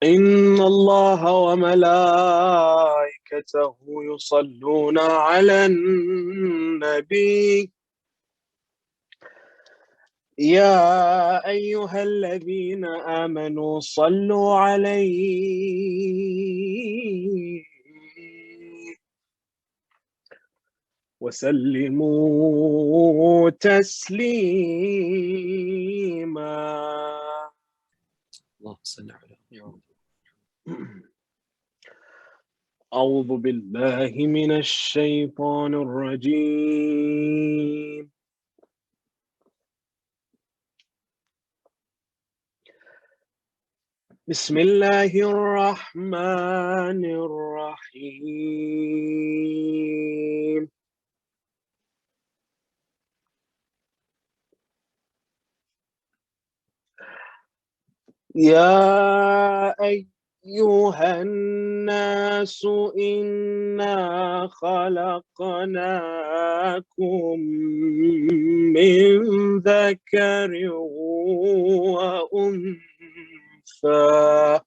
إن الله وملائكته يصلون على النبي يا أيها الذين آمنوا صلوا عليه وسلموا تسليما. اللهم صل على محمد. أعوذ بالله من الشيطان الرجيم. بسم الله الرحمن الرحيم. يا أيها الناس إنا خلقناكم من ذكر وأنثى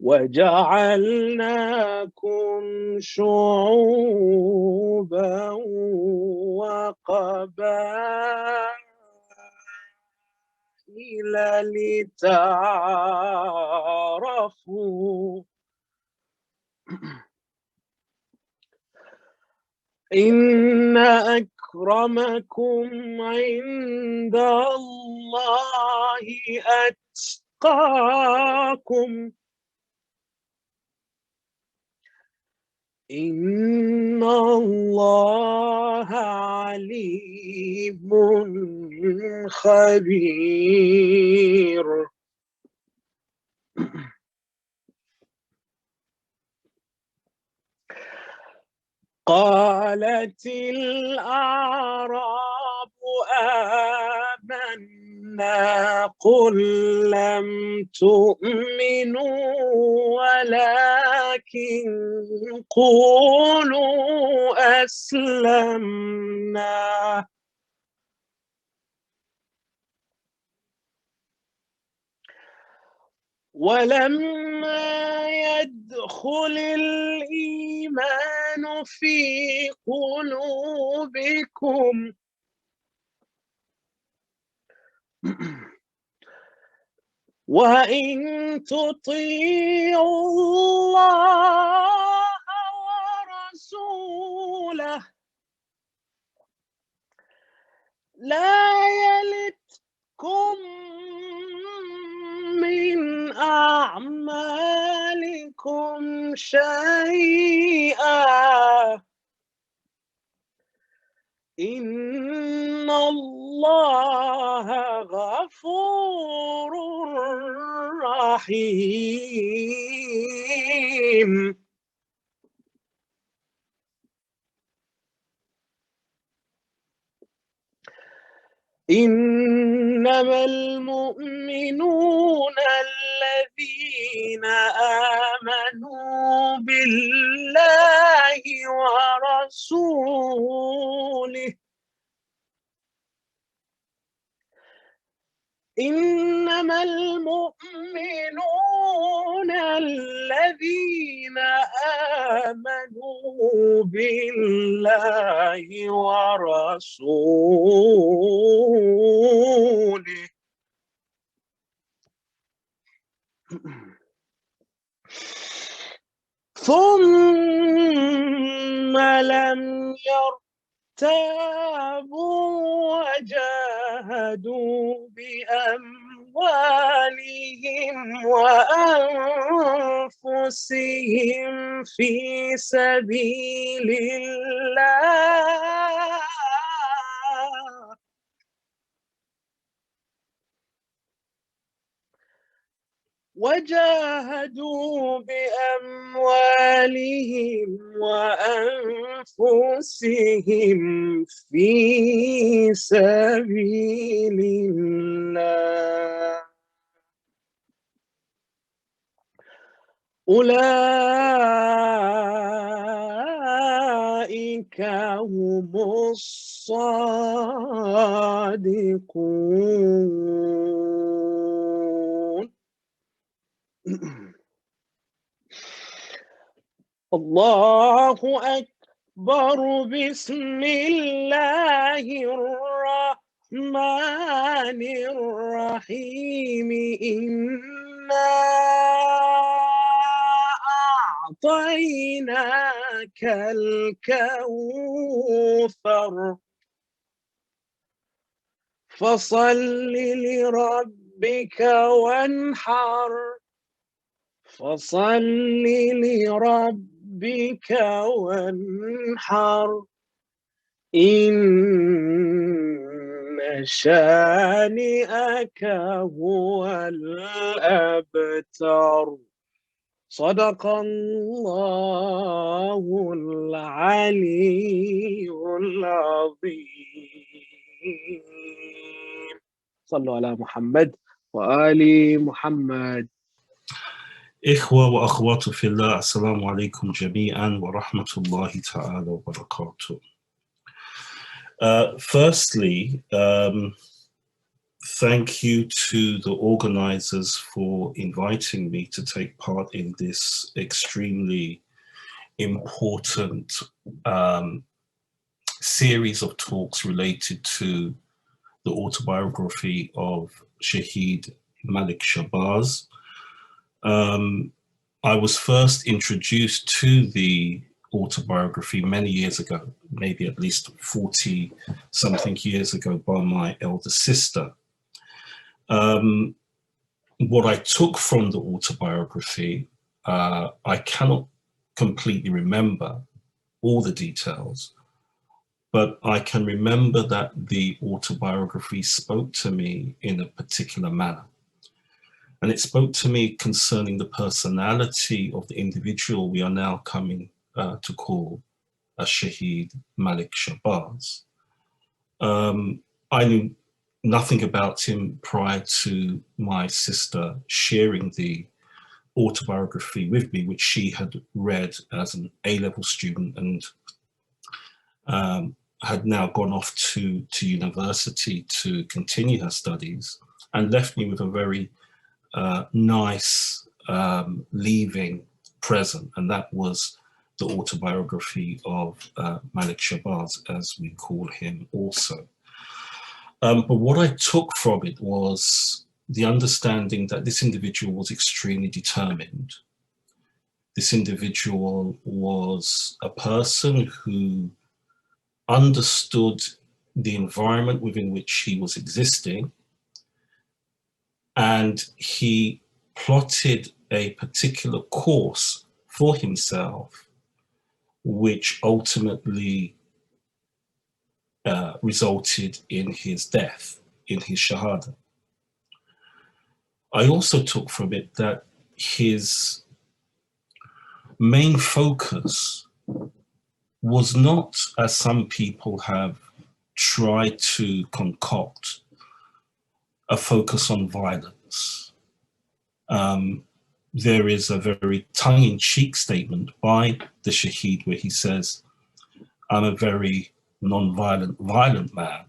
وجعلناكم شعوبا وقبائل لتعارفوا إن أكرمكم عند الله أتقاكم إن الله عليم خبير. قالت الأعراب آمنا قل لم تؤمنوا ولكن قولوا أسلمنا ولما يدخل الإيمان في قلوبكم وإن تطيعوا الله ورسوله لا يلتكم من أعمالكم شيئا إن الله غفور رحيم. إنما المؤمنون الذين آمنوا بالله ورسوله إنما المؤمنون الذين آمنوا بالله ورسوله ثم لم يرتابوا وجاهدوا بأموالهم وأنفسهم في سبيل الله وأنفسهم في سبيل الله أولئك أولئك هم الصادقون. الله أكبر. بسم الله الرحمن الرحيم. إنا أعطيناك الكوثر فصل لربك وانحر. فصل لربك وانحر. إن شانئك هو الأبتر. صدق الله العلي العظيم. صلوا على محمد وآل محمد. إخوة وأخوات في الله، السلام عليكم جميعا ورحمة الله تعالى وبركاته. Firstly, thank you to the organizers for inviting me to take part in this extremely important series of talks related to the autobiography of Shaheed Malik Shabazz. I was first introduced to the autobiography many years ago, maybe at least 40 something years ago, by my elder sister. What I took from the autobiography, I cannot completely remember all the details, but I can remember that the autobiography spoke to me in a particular manner. And it spoke to me concerning the personality of the individual we are now coming to call Shaheed Malik Shabazz. I knew nothing about him prior to my sister sharing the autobiography with me, which she had read as an A-level student and had now gone off to university to continue her studies, and left me with a very nice leaving present, and that was the autobiography of Malik Shabazz, as we call him also. But what I took from it was the understanding that this individual was extremely determined. This individual was a person who understood the environment within which he was existing, and he plotted a particular course for himself, which ultimately resulted in his death, in his shahada. I also took from it that his main focus was not, as some people have tried to concoct, a focus on violence. There is a very tongue-in-cheek statement by the Shaheed where he says, "I'm a very violent man."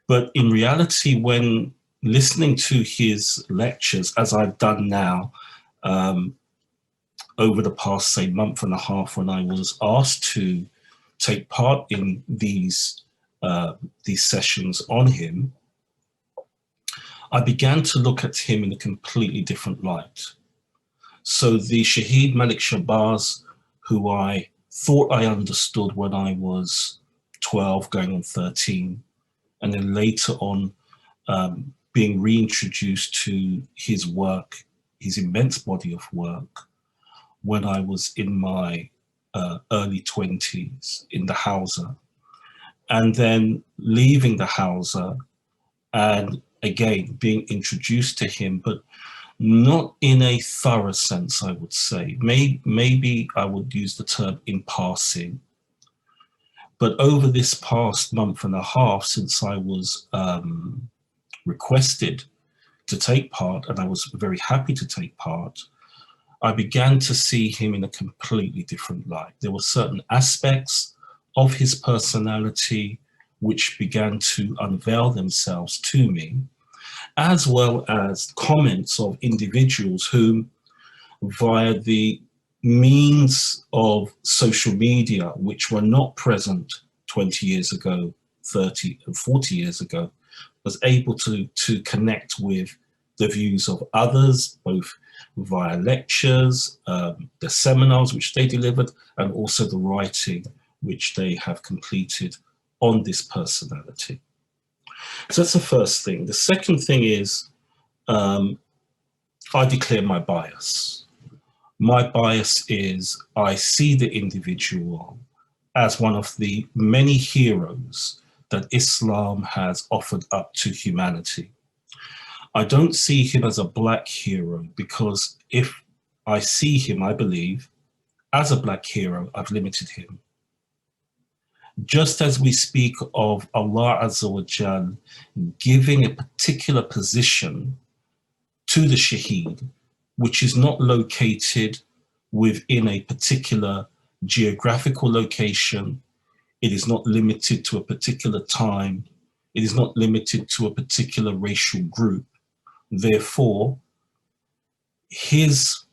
But in reality, when listening to his lectures, as I've done now over the past, say, month and a half, when I was asked to take part in these sessions on him, I began to look at him in a completely different light. So the Shaheed Malik Shabazz, who I thought I understood when I was 12, going on 13, and then later on being reintroduced to his work, his immense body of work, when I was in my early 20s in the Hausa, and then leaving the Hausa and again being introduced to him, but not in a thorough sense, I would say. Maybe I would use the term in passing. But over this past month and a half, since I was requested to take part, and I was very happy to take part, I began to see him in a completely different light. There were certain aspects of his personality which began to unveil themselves to me, as well as comments of individuals whom, via the means of social media, which were not present 20 years ago, 30 and 40 years ago, was able to connect with the views of others, both via lectures, the seminars which they delivered, and also the writing which they have completed on this personality. So that's the first thing. The second thing is, I declare my bias. My bias is I see the individual as one of the many heroes that Islam has offered up to humanity. I don't see him as a black hero, because if I see him, I believe, as a black hero, I've limited him. Just as we speak of Allah Azza wa Jal giving a particular position to the Shaheed, which is not located within a particular geographical location, it is not limited to a particular time, it is not limited to a particular racial group. Therefore, his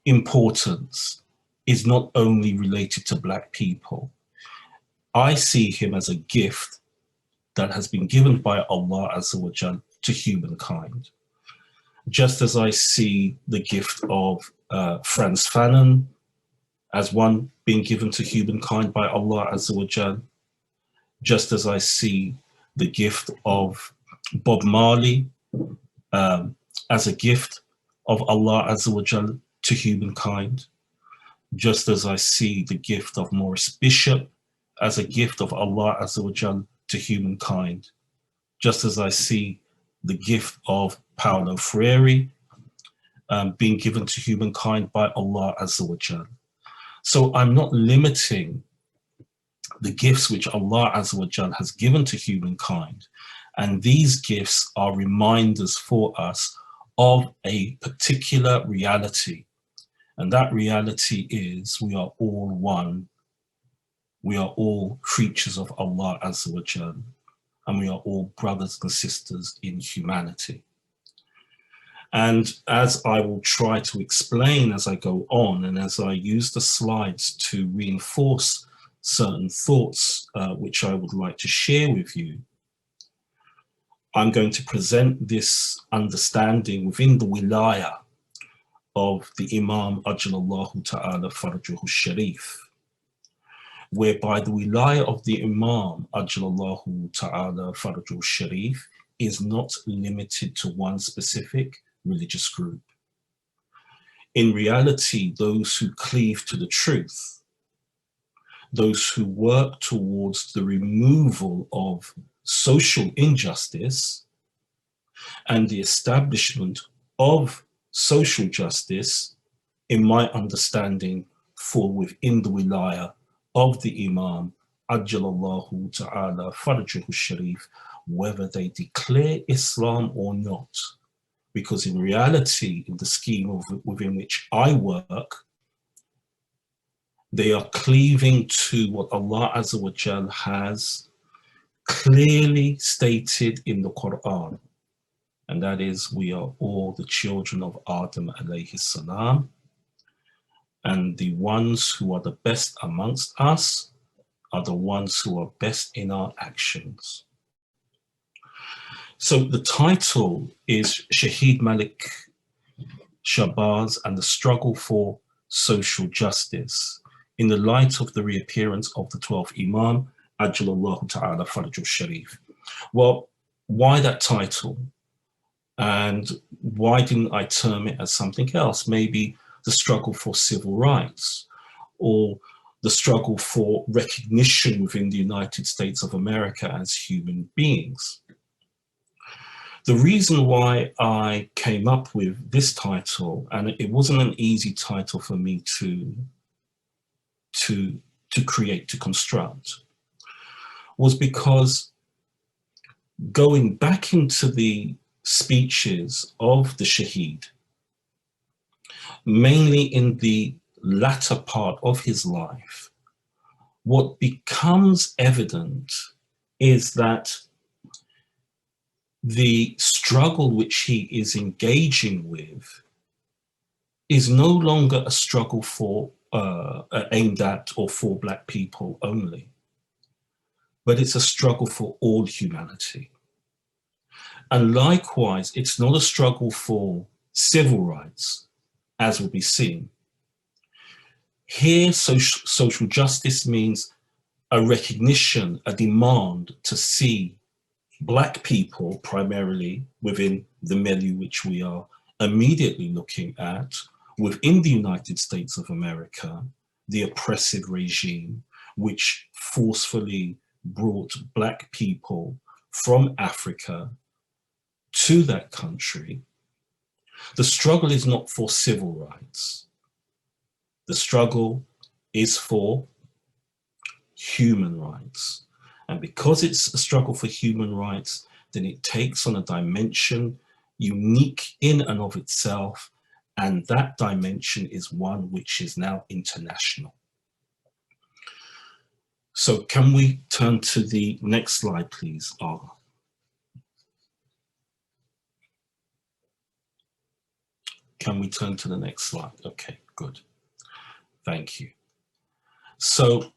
importance is not only related to black people. I see him as a gift that has been given by Allah Azza wa Jal to humankind. Just as I see the gift of Frantz Fanon as one being given to humankind by Allah Azza wa Jal, just as I see the gift of Bob Marley as a gift of Allah Azza wa Jal to humankind, just as I see the gift of Maurice Bishop as a gift of Allah Azza wa Jal to humankind, just as I see the gift of Paulo Freire being given to humankind by Allah Azza wa Jal. So I'm not limiting the gifts which Allah Azza wa Jal has given to humankind. And these gifts are reminders for us of a particular reality. And that reality is we are all one. We are all creatures of Allah Azza wa Jal. And we are all brothers and sisters in humanity. And as I will try to explain as I go on, and as I use the slides to reinforce certain thoughts which I would like to share with you, I'm going to present this understanding within the wilaya of the Imam Ajjalallahu Ta'ala Farajuhu Sharif, whereby the wilaya of the Imam Ajjalallahu Ta'ala Farajuhu Sharif is not limited to one specific religious group. In reality, those who cleave to the truth, those who work towards the removal of social injustice and the establishment of social justice, in my understanding, fall within the wilaya of the Imam Ajjalallahu Ta'ala Farajuhu Sharif, whether they declare Islam or not. Because in reality, in the scheme within which I work, they are cleaving to what Allah Azza wa Jal has clearly stated in the Quran. And that is, we are all the children of Adam alayhi salam. And the ones who are the best amongst us are the ones who are best in our actions. So the title is Shaheed Malik Shabazz and the Struggle for Social Justice in the light of the reappearance of the 12th Imam, Ajjalallahu Ta'ala Farajuhu Sharif. Well, why that title? And why didn't I term it as something else? Maybe the struggle for civil rights, or the struggle for recognition within the United States of America as human beings. The reason why I came up with this title, and it wasn't an easy title for me to create, to construct, was because going back into the speeches of the Shaheed, mainly in the latter part of his life, what becomes evident is that the struggle which he is engaging with is no longer a struggle for aimed at or for Black people only, but it's a struggle for all humanity. And likewise, it's not a struggle for civil rights, as will be seen. Here, social justice means a recognition, a demand to see Black people, primarily within the milieu which we are immediately looking at, within the United States of America, the oppressive regime which forcefully brought Black people from Africa to that country. The struggle is not for civil rights. The struggle is for human rights. And because it's a struggle for human rights, then it takes on a dimension unique in and of itself. And that dimension is one which is now international. So can we turn to the next slide, please, Olga? Can we turn to the next slide? Okay, good. Thank you. So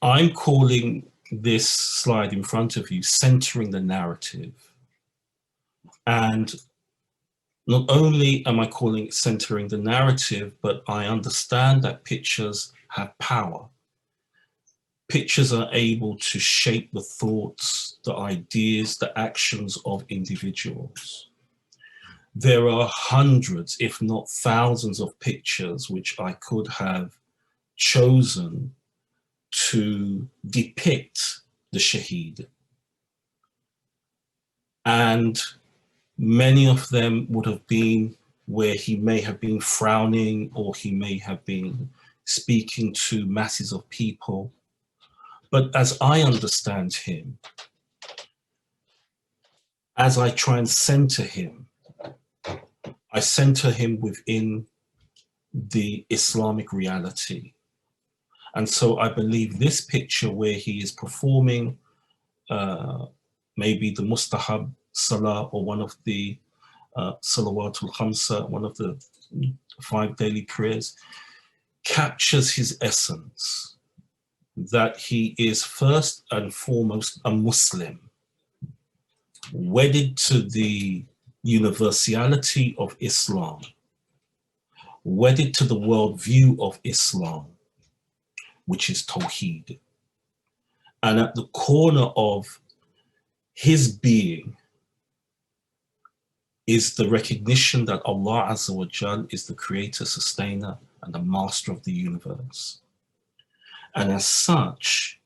I'm calling this slide in front of you centering the narrative. And not only am I calling it centering the narrative, but I understand that pictures have power. Pictures are able to shape the thoughts, the ideas, the actions of individuals. There are hundreds, if not thousands, of pictures which I could have chosen to depict the Shaheed. And many of them would have been where he may have been frowning, or he may have been speaking to masses of people. But as I understand him, as I try and center him, I center him within the Islamic reality. And so I believe this picture where he is performing maybe the Mustahab Salah, or one of the Salawatul Khamsa, one of the 5 daily prayers, captures his essence, that he is first and foremost a Muslim, wedded to the universality of Islam, wedded to the worldview of Islam, which is Tawheed. And at the corner of his being is the recognition that Allah Azza wa Jal is the creator, sustainer, and the master of the universe. And as such,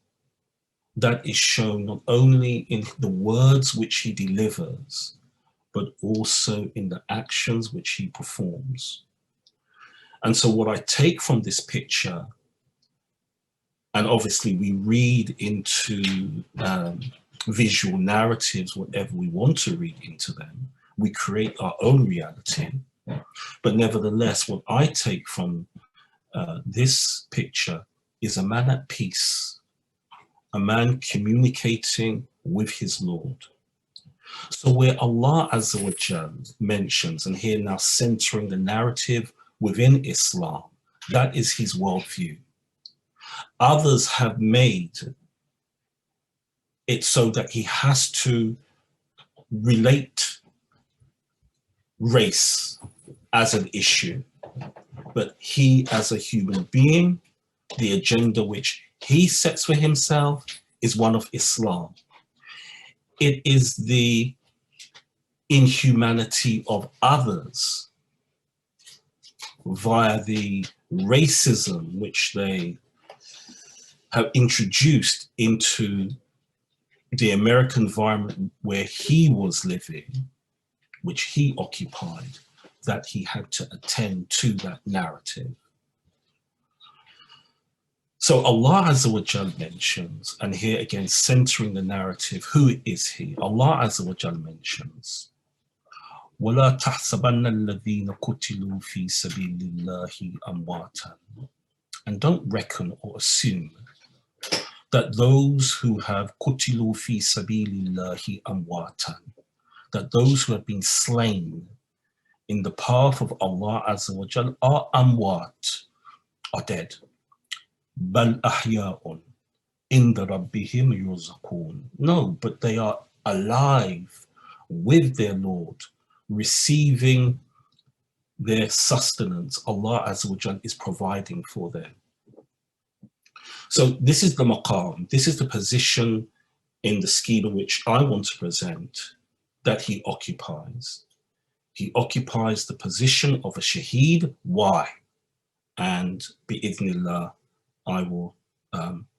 that is shown not only in the words which he delivers, but also in the actions which he performs. And so what I take from this picture, and obviously we read into visual narratives, whatever we want to read into them, we create our own reality. But nevertheless, what I take from this picture is a man at peace, a man communicating with his Lord. So where Allah Azza wa Jal mentions, and here now centering the narrative within Islam, that is his worldview. Others have made it so that he has to relate race as an issue, but he as a human being, the agenda which he sets for himself is one of Islam. It is the inhumanity of others via the racism which they have introduced into the American environment where he was living, which he occupied, that he had to attend to that narrative. So Allah Azza wa Jal mentions, and here again centering the narrative, who is he? Allah Azza wa Jal mentions, وَلَا تَحْسَبَنَّ الَّذِينَ قُتِلُوا فِي سَبِيلِ اللَّهِ أَمْوَاتًا. And don't reckon or assume that those who have قُتِلُوا فِي سَبِيلِ اللَّهِ أَمْوَاتًا, that those who have been slain in the path of Allah Azza wa Jal are amwat, are dead. بَلْ أَحْيَاءٌ عِنْدَ رَبِّهِمْ يُرْزَقُونَ. No, but they are alive with their Lord, receiving their sustenance. Allah Azza wa Jal is providing for them. So this is the maqam, this is the position in the schema which I want to present that he occupies. He occupies the position of a shaheed. Why? And bi'idhnillah, I will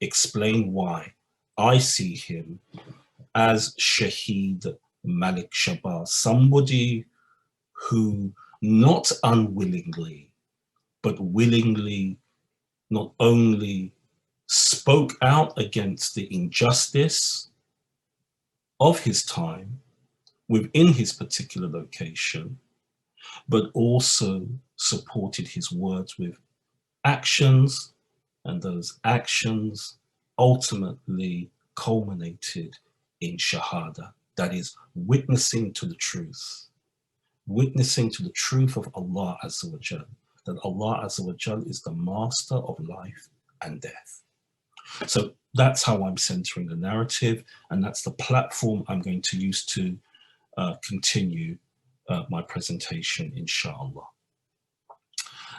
explain why I see him as Shaheed Malik Shabazz, somebody who not unwillingly, but willingly not only spoke out against the injustice of his time within his particular location, but also supported his words with actions, and those actions ultimately culminated in shahada, that is, witnessing to the truth of Allah Azza wa Jal, that Allah Azza wa Jal is the master of life and death. So that's how I'm centering the narrative, and that's the platform I'm going to use to continue my presentation, inshallah.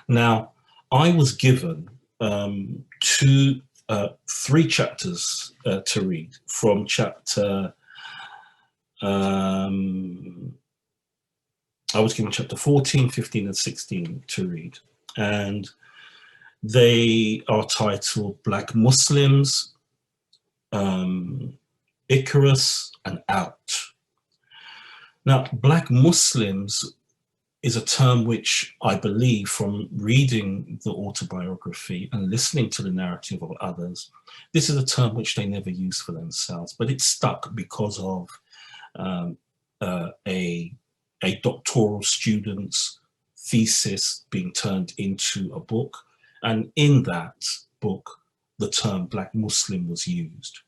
Now, I was given three chapters to read from chapter, I was given chapter 14, 15, and 16 to read. And they are titled Black Muslims, Icarus, and Out. Now, Black Muslims is a term which I believe, from reading the autobiography and listening to the narrative of others, this is a term which they never used for themselves, but it stuck because of a doctoral student's thesis being turned into a book. And in that book, the term Black Muslim was used.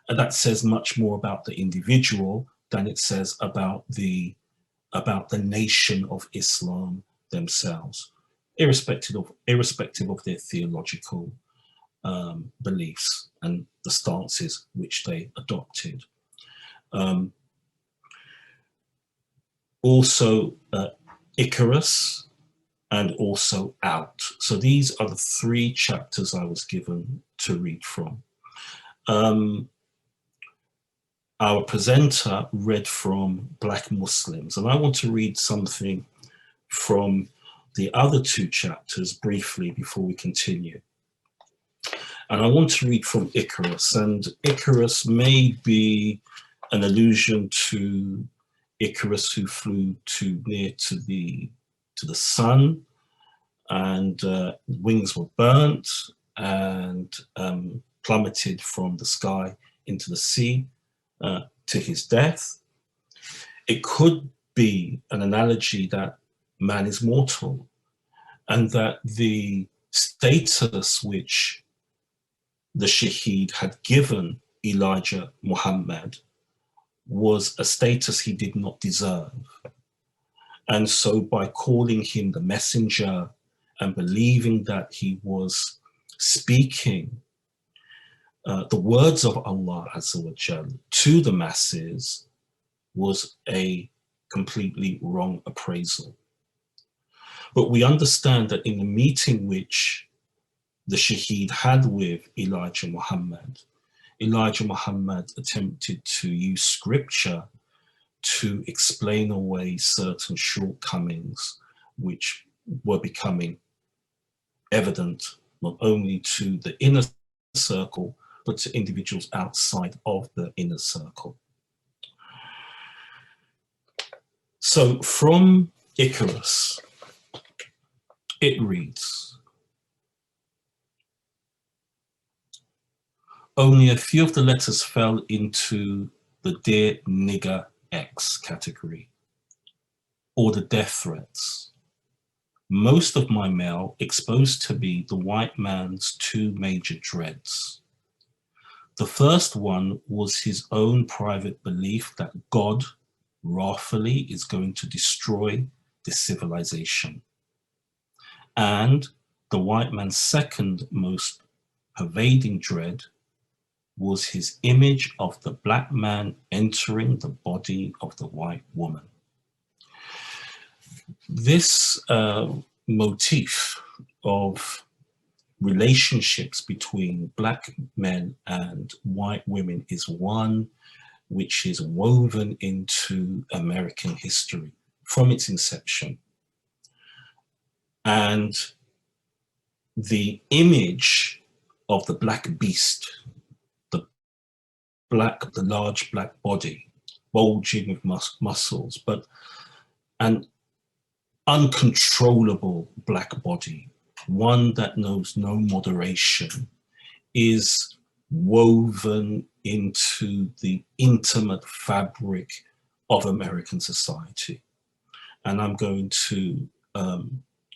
And that says much more about the individual than it says about the nation of Islam themselves, irrespective of their theological beliefs and the stances which they adopted. Also Icarus, and also Out. So these are the three chapters I was given to read from. Our presenter read from Black Muslims, and I want to read something from the other two chapters briefly before we continue. And I want to read from Icarus, and Icarus may be an allusion to Icarus who flew too near to the sun, and wings were burnt and plummeted from the sky into the sea to his death. It could be an analogy that man is mortal, and that the status which the Shaheed had given Elijah Muhammad was a status he did not deserve. And so by calling him the messenger and believing that he was speaking the words of Allah Azza wa Jal to the masses was a completely wrong appraisal. But we understand that in the meeting which the Shaheed had with Elijah Muhammad attempted to use scripture to explain away certain shortcomings which were becoming evident not only to the inner circle, but to individuals outside of the inner circle. So from Icarus, it reads, only a few of the letters fell into the Dear Nigger X category. or the death threats. Most of my mail exposed to me the white man's two major dreads. The first one was his own private belief that God wrathfully is going to destroy this civilization. And the white man's second most pervading dread was his image of the black man entering the body of the white woman. This motif of relationships between black men and white women is one which is woven into American history from its inception. And the image of the black beast, the large black body, bulging with muscles, but an uncontrollable black body, one that knows no moderation, is woven into the intimate fabric of American society. And I'm going to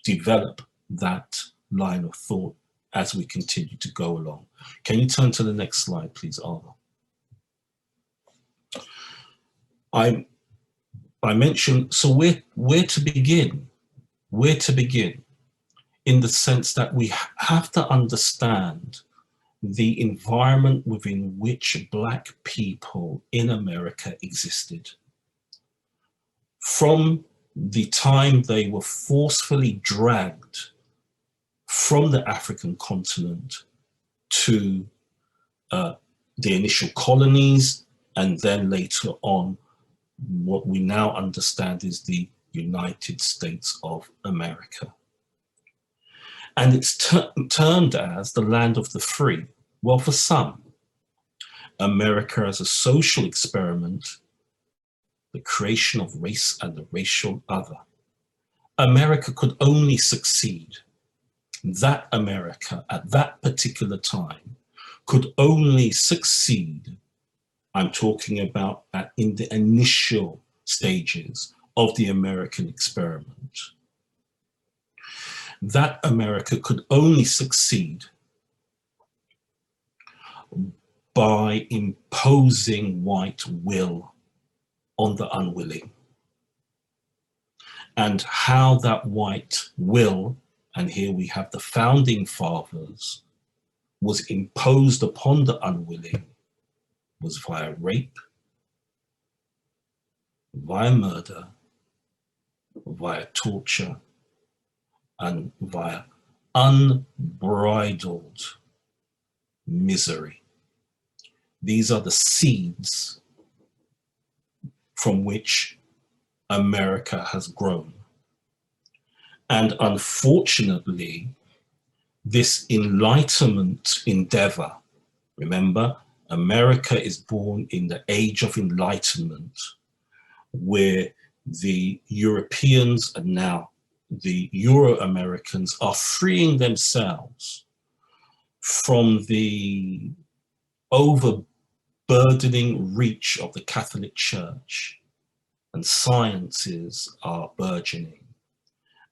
develop that line of thought as we continue to go along. Can you turn to the next slide, please, Alva? I mentioned, so where to begin? Where to begin? In the sense that we have to understand the environment within which black people in America existed. From the time they were forcefully dragged from the African continent to the initial colonies, and then later on, what we now understand is the United States of America. And it's termed as the land of the free. Well, for some, America as a social experiment, the creation of race and the racial other. America could only succeed. That America at that particular time could only succeed. I'm talking about in the initial stages of the American experiment. That America could only succeed by imposing white will on the unwilling. And how that white will, and here we have the founding fathers, was imposed upon the unwilling was via rape, via murder, via torture, and via unbridled misery. These are the seeds from which America has grown. And unfortunately, this Enlightenment endeavor, remember, America is born in the age of Enlightenment, where the Europeans and now the Euro-Americans are freeing themselves from the overburdening reach of the Catholic Church, and sciences are burgeoning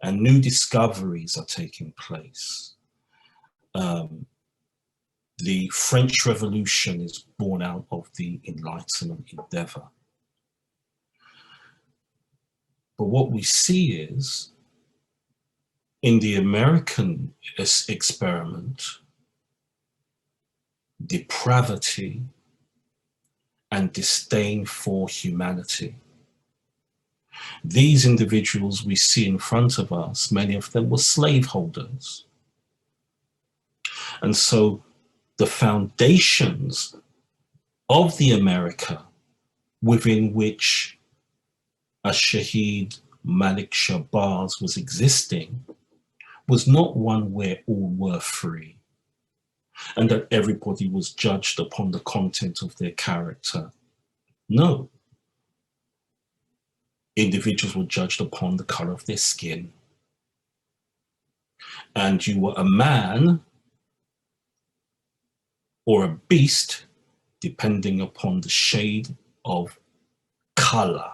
and new discoveries are taking place. The French Revolution is born out of the Enlightenment endeavor. But what we see is, in the American experiment, depravity and disdain for humanity. These individuals we see in front of us, many of them were slaveholders. And so the foundations of the America within which a Shaheed Malik Shabazz was existing was not one where all were free and that everybody was judged upon the content of their character. No. Individuals were judged upon the color of their skin. And you were a man or a beast depending upon the shade of color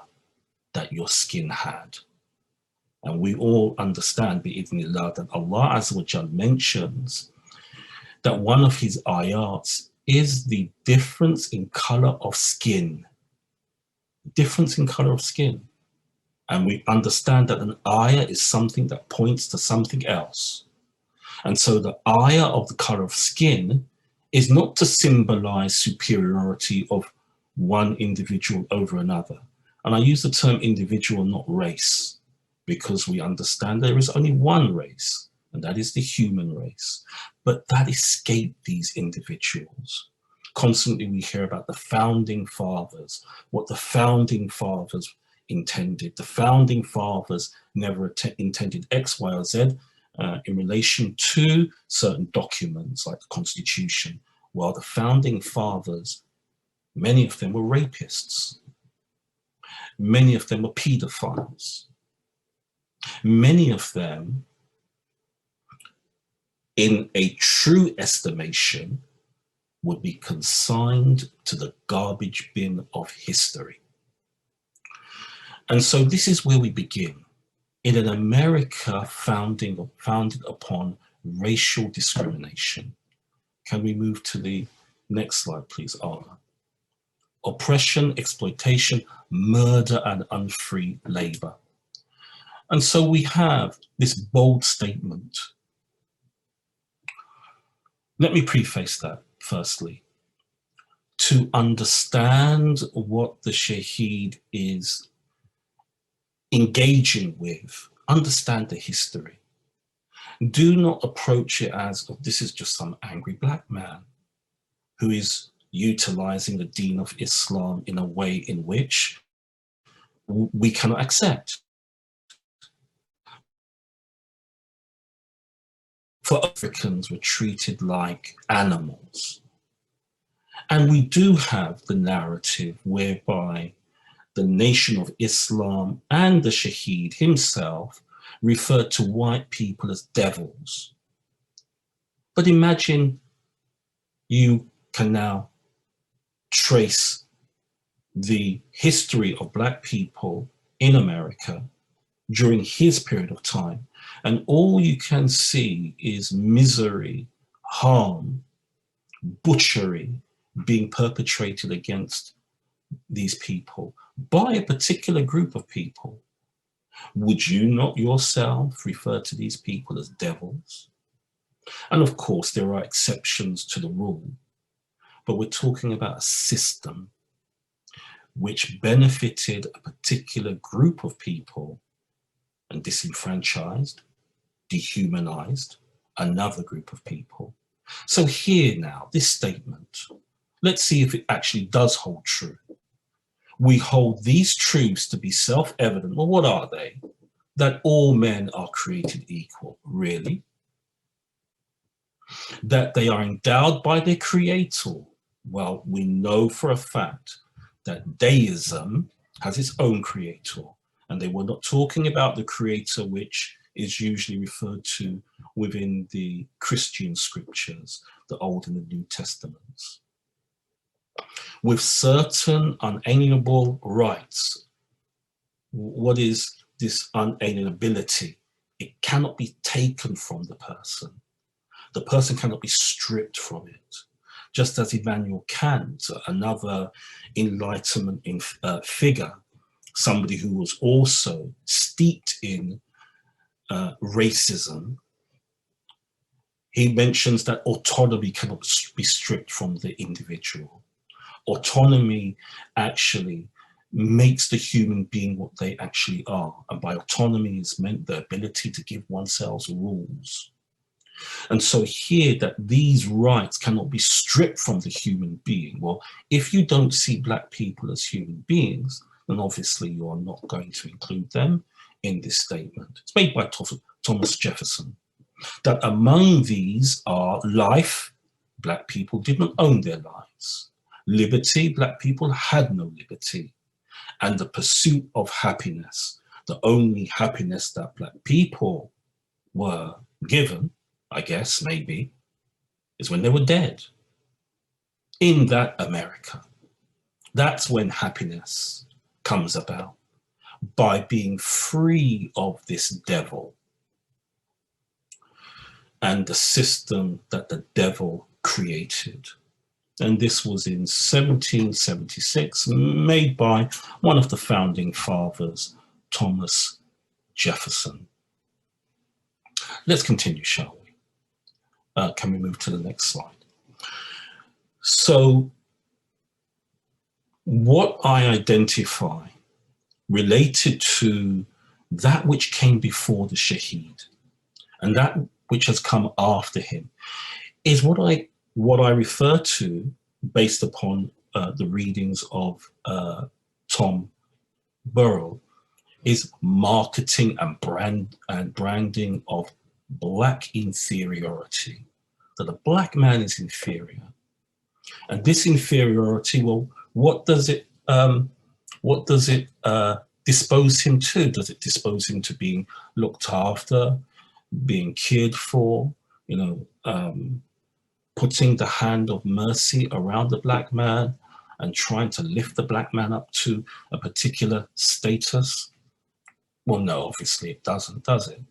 that your skin had. And we all understand, bi'idhnillah, that Allah Azza wa Jal mentions that one of his ayats is the difference in color of skin. Difference in color of skin. And we understand that an ayah is something that points to something else. And so the ayah of the color of skin is not to symbolize superiority of one individual over another. And I use the term individual, not race, because we understand there is only one race, and that is the human race. But that escaped these individuals. Constantly we hear about the founding fathers, what the founding fathers intended. The founding fathers never intended X, Y, or Z in relation to certain documents like the Constitution, while the founding fathers, many of them were rapists. Many of them were pedophiles. Many of them, in a true estimation, would be consigned to the garbage bin of history. And so this is where we begin. In an America founded upon racial discrimination. Can we move to the next slide, please, Arla? Oppression, exploitation, murder, and unfree labor. And so we have this bold statement. Let me preface that firstly. To understand what the Shaheed is engaging with, understand the history. Do not approach it as, oh, this is just some angry black man who is utilizing the deen of Islam in a way in which we cannot accept. For Africans were treated like animals. And we do have the narrative whereby the Nation of Islam and the Shaheed himself referred to white people as devils. But imagine you can now trace the history of black people in America during his period of time, and all you can see is misery, harm, butchery being perpetrated against these people by a particular group of people. Would you not yourself refer to these people as devils? And of course, there are exceptions to the rule, but we're talking about a system which benefited a particular group of people and disenfranchised, dehumanized another group of people. So here now, this statement, let's see if it actually does hold true. We hold these truths to be self-evident. Well, what are they? That all men are created equal, really? That they are endowed by their creator. Well, we know for a fact that deism has its own creator, and they were not talking about the creator which is usually referred to within the Christian scriptures, the Old and the New Testaments. With certain unalienable rights. What is this unalienability? It cannot be taken from the person. The person cannot be stripped from it. Just as Immanuel Kant, another Enlightenment figure, somebody who was also steeped in racism, he mentions that autonomy cannot be stripped from the individual. Autonomy actually makes the human being what they actually are. And by autonomy is meant the ability to give oneself rules. And so here that these rights cannot be stripped from the human being. Well, if you don't see black people as human beings, then obviously you are not going to include them in this statement. It's made by Thomas Jefferson. That among these are life, black people did not own their lives. Liberty, black people had no liberty. And the pursuit of happiness, the only happiness that black people were given, I guess, maybe, is when they were dead. In that America, that's when happiness comes about. by being free of this devil and the system that the devil created. And this was in 1776, made by one of the founding fathers, Thomas Jefferson. Let's continue, shall we? Can we move to the next slide? So what I identify related to that which came before the Shaheed and that which has come after him is what I refer to, based upon the readings of Tom Burrell, is marketing and branding of black inferiority, that the black man is inferior. And this inferiority, well, what does it dispose him to? Does it dispose him to being looked after, being cared for, putting the hand of mercy around the black man and trying to lift the black man up to a particular status? Well, no, obviously it doesn't, does it?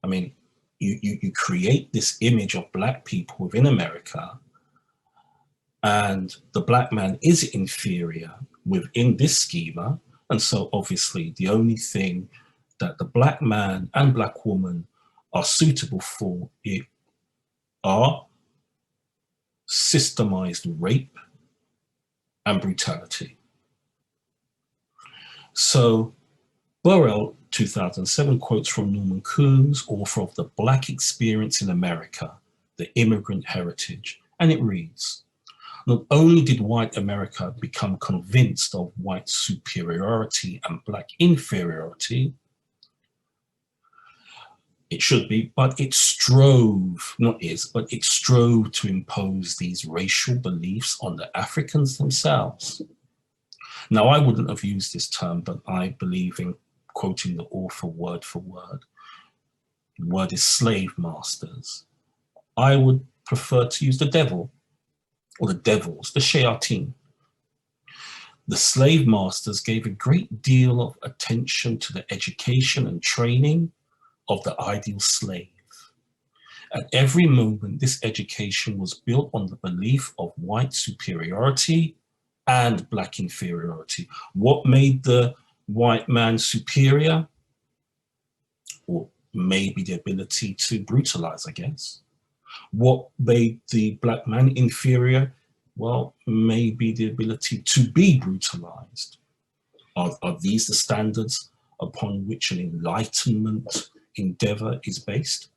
I mean, you create this image of black people within America, and the black man is inferior within this schema. And so obviously the only thing that the black man and black woman are suitable for it are systemized rape and brutality. So Burrell, 2007, quotes from Norman Coons, author of The Black Experience in America, The Immigrant Heritage, and it reads, "Not only did white America become convinced of white superiority and black inferiority, it should be, but it strove, not is, but it strove to impose these racial beliefs on the Africans themselves." Now, I wouldn't have used this term, but I believe in quoting the author word for word. The word is slave masters. I would prefer to use the devil, or the devils, the shayateen. The slave masters gave a great deal of attention to the education and training of the ideal slave. At every moment, this education was built on the belief of white superiority and black inferiority. What made the white man superior? Or maybe the ability to brutalize, I guess. What made the black man inferior? Well, maybe the ability to be brutalized. Are these the standards upon which an enlightenment endeavor is based?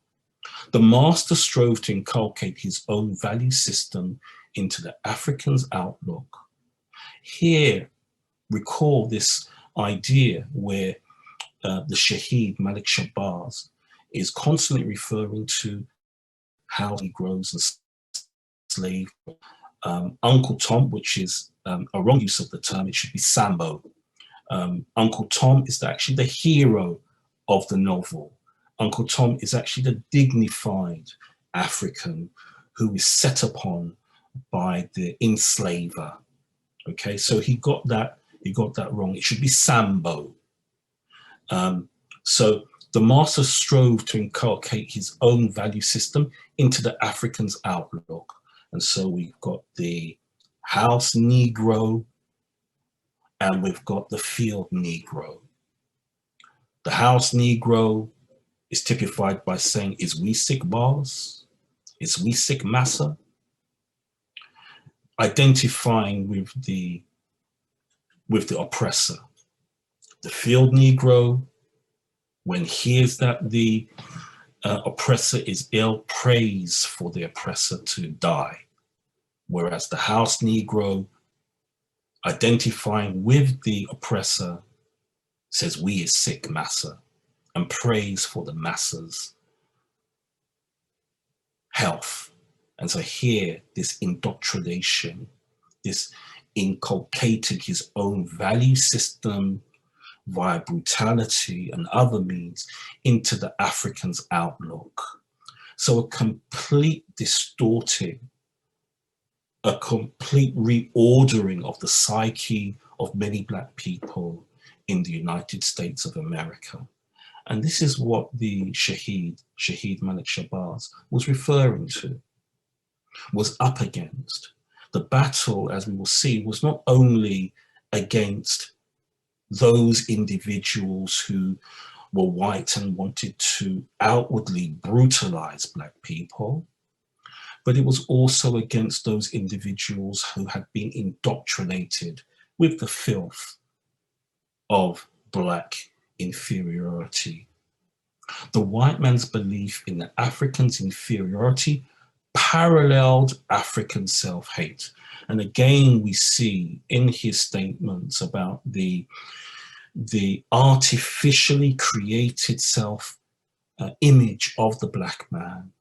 The master strove to inculcate his own value system into the African's outlook. Here, recall this idea where the Shaheed Malik Shabazz is constantly referring to how he grows and slave. Uncle Tom, which is a wrong use of the term, it should be Sambo. Uncle Tom is actually the hero of the novel. Uncle Tom is actually the dignified African who is set upon by the enslaver. Okay, so he got that wrong. It should be Sambo. So the master strove to inculcate his own value system into the African's outlook. And so we've got the house Negro and we've got the field Negro. The house Negro is typified by saying, "Is we sick, boss? Is we sick, massa?" Identifying with the oppressor. The field Negro, when he hears that the oppressor is ill, prays for the oppressor to die. Whereas the house Negro, identifying with the oppressor, says, "We is sick, massa," and prays for the massa's health. And so here, this indoctrination, this inculcated his own value system via brutality and other means into the African's outlook. So a complete distorting, a complete reordering of the psyche of many Black people in the United States of America. And this is what the Shaheed Malik Shabazz was referring to, was up against. The battle, as we will see, was not only against those individuals who were white and wanted to outwardly brutalize Black people, but it was also against those individuals who had been indoctrinated with the filth of Black inferiority. The white man's belief in the African's inferiority paralleled African self-hate. And again, we see in his statements about the artificially created self-image of the Black man.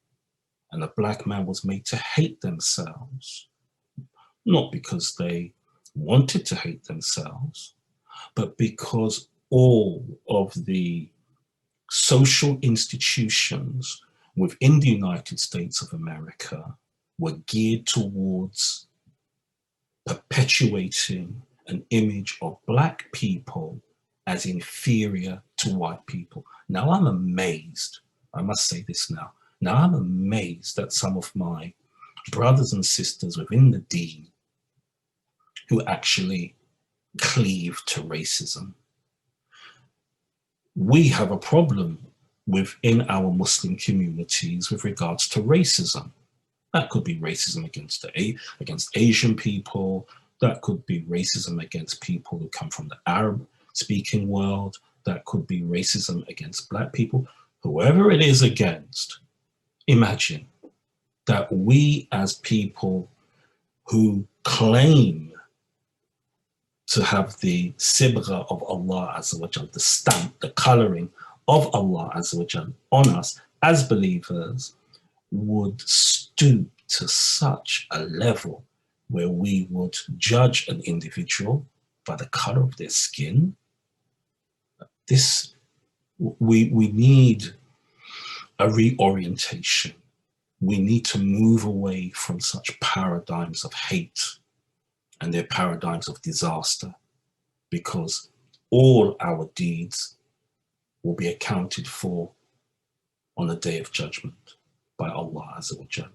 And the Black man was made to hate themselves, not because they wanted to hate themselves, but because all of the social institutions within the United States of America were geared towards perpetuating an image of Black people as inferior to white people. Now I'm amazed, I must say this now, I'm amazed at some of my brothers and sisters within the deen who actually cleave to racism. We have a problem within our Muslim communities with regards to racism. That could be racism against Asian people. That could be racism against people who come from the Arab-speaking world. That could be racism against Black people. Whoever it is against, imagine that we as people who claim to have the sibgha of Allah Azza wa Jal, the stamp, the coloring of Allah Azza wa Jal on us as believers, would stoop to such a level where we would judge an individual by the color of their skin. We need a reorientation. We need to move away from such paradigms of hate and their paradigms of disaster, because all our deeds will be accounted for on the day of judgment by Allah Azza wa Jal,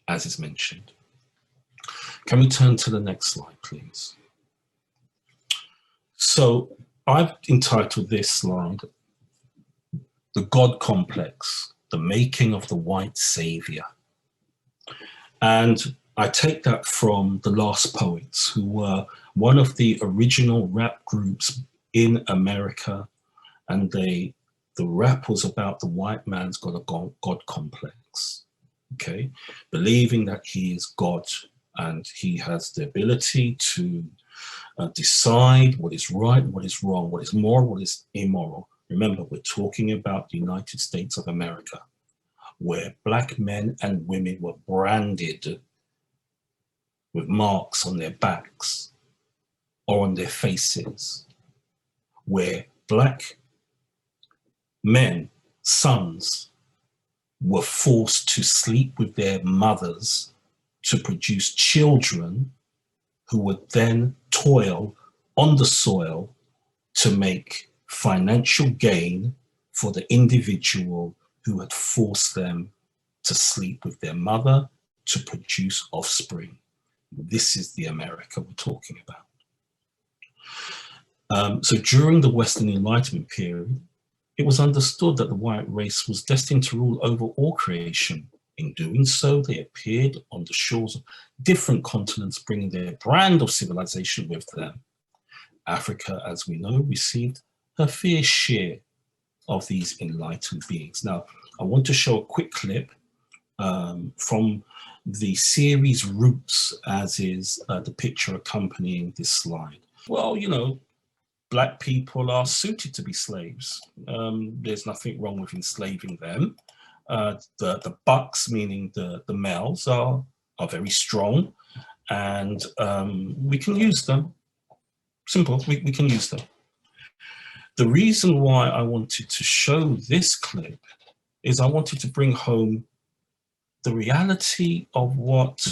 as is mentioned. Can we turn to the next slide, please? So I've entitled this slide, The God Complex, the Making of the White Savior. And I take that from The Last Poets, who were one of the original rap groups in America. And the rap was about the white man's got a God complex, okay? Believing that he is God and he has the ability to decide what is right, what is wrong, what is moral, what is immoral. Remember, we're talking about the United States of America, where Black men and women were branded with marks on their backs or on their faces, where Black men, sons, were forced to sleep with their mothers to produce children who would then toil on the soil to make financial gain for the individual who had forced them to sleep with their mother to produce offspring. This is the America we're talking about. So during the Western Enlightenment period, it was understood that the white race was destined to rule over all creation. In doing so, they appeared on the shores of different continents, bringing their brand of civilization with them. Africa, as we know, received her fair share of these enlightened beings. Now, I want to show a quick clip from the series Roots, as is the picture accompanying this slide. Well, you know, Black people are suited to be slaves. There's nothing wrong with enslaving them. The bucks, meaning the males, are very strong, and we can use them. Simple, we can use them. The reason why I wanted to show this clip is I wanted to bring home the reality of what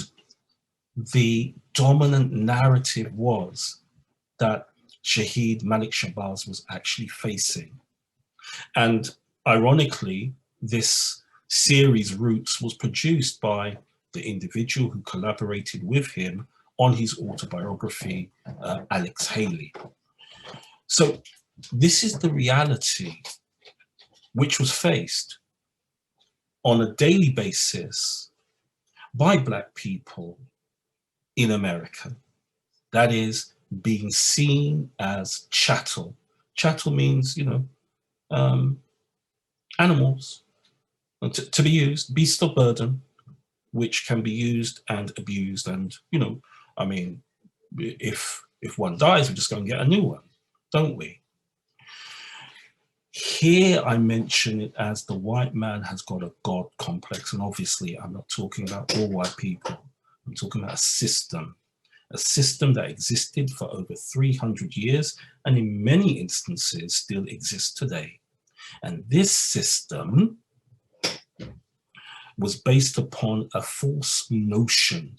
the dominant narrative was that Shaheed Malik Shabazz was actually facing. And ironically, this series Roots was produced by the individual who collaborated with him on his autobiography, Alex Haley. So this is the reality which was faced on a daily basis by Black people in America. That is, being seen as chattel. Chattel means, animals to be used, beast of burden, which can be used and abused. And, I mean, if one dies, we just go and get a new one, don't we? Here I mention it as the white man has got a God complex. And obviously I'm not talking about all white people. I'm talking about a system that existed for over 300 years and in many instances still exists today. And this system was based upon a false notion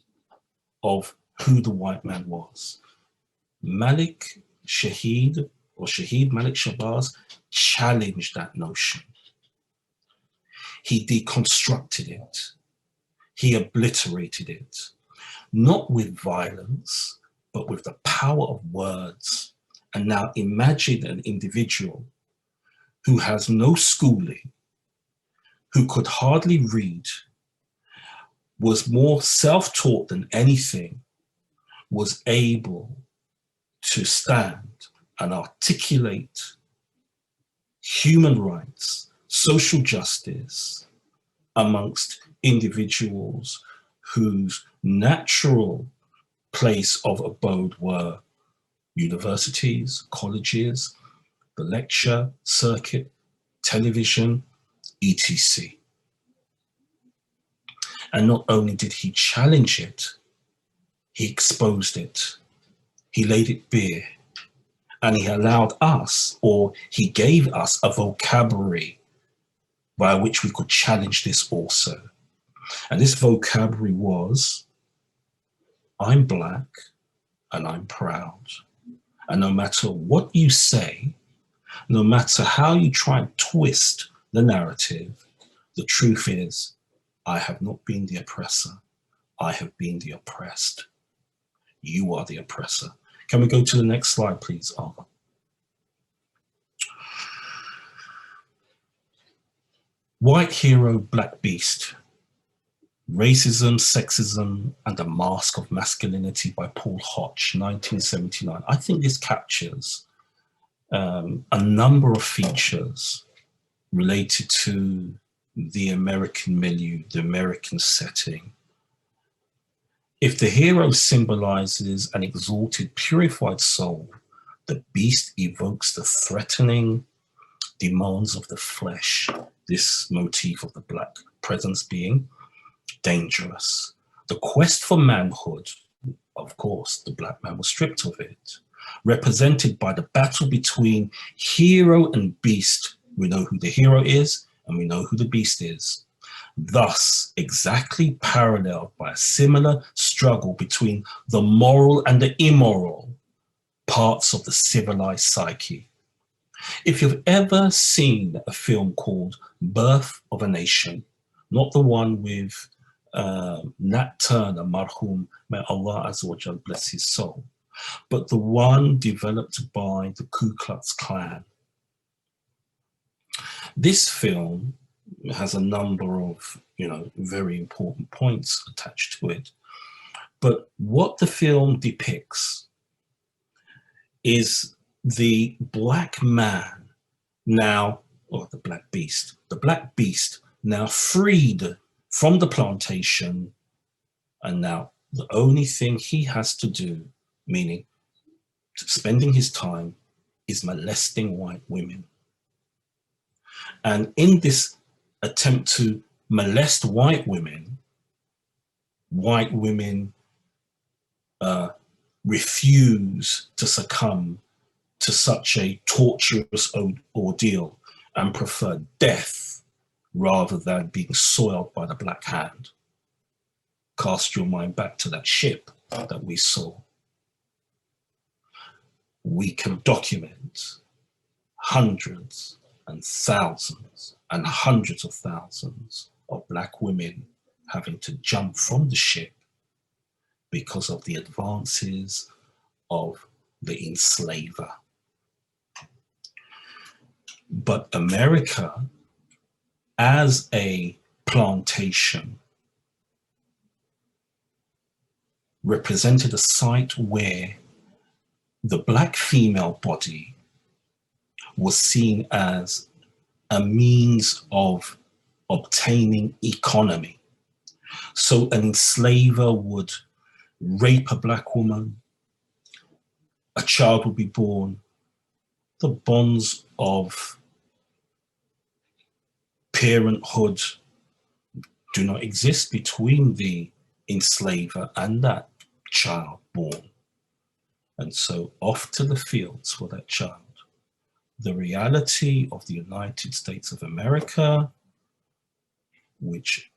of who the white man was. Shaheed Malik Shabazz challenged that notion. He deconstructed it. He obliterated it, not with violence, but with the power of words. And now imagine an individual who has no schooling, who could hardly read, was more self-taught than anything, was able to stand and articulate human rights, social justice amongst individuals whose natural place of abode were universities, colleges, the lecture circuit, television, etc. And not only did he challenge it, he exposed it, he laid it bare, and he allowed us, or he gave us, a vocabulary by which we could challenge this also. And this vocabulary was, I'm Black and I'm proud. And no matter what you say, no matter how you try and twist the narrative, the truth is, I have not been the oppressor. I have been the oppressed. You are the oppressor. Can we go to the next slide, please, Alva? White hero, black beast. Racism, Sexism, and a Mask of Masculinity by Paul Hodge, 1979. I think this captures a number of features related to the American milieu, the American setting. If the hero symbolizes an exalted, purified soul, the beast evokes the threatening demands of the flesh, this motif of the Black presence being dangerous. The quest for manhood, of course, the Black man was stripped of it, represented by the battle between hero and beast. We know who the hero is and we know who the beast is. Thus, exactly paralleled by a similar struggle between the moral and the immoral parts of the civilized psyche. If you've ever seen a film called Birth of a Nation, not the one with Nat Turner, marhum, may Allah Azza wa Jal bless his soul, but the one developed by the Ku Klux Klan. This film has a number of, very important points attached to it. But what the film depicts is the Black man now, or the Black beast, now freed from the plantation, and now the only thing he has to do, meaning spending his time, is molesting white women. And in this attempt to molest white women refuse to succumb to such a torturous ordeal and prefer death rather than being soiled by the Black hand. Cast your mind back to that ship that we saw. we can document hundreds and thousands and hundreds of thousands of black women having to jump from the ship because of the advances of the enslaver. But America, as a plantation, represented a site where the black female body was seen as a means of obtaining economy. So an enslaver would rape a black woman, a child would be born, the bonds of parenthood do not exist between the enslaver and that child born. And so off to the fields for that child. The reality of the United States of America, which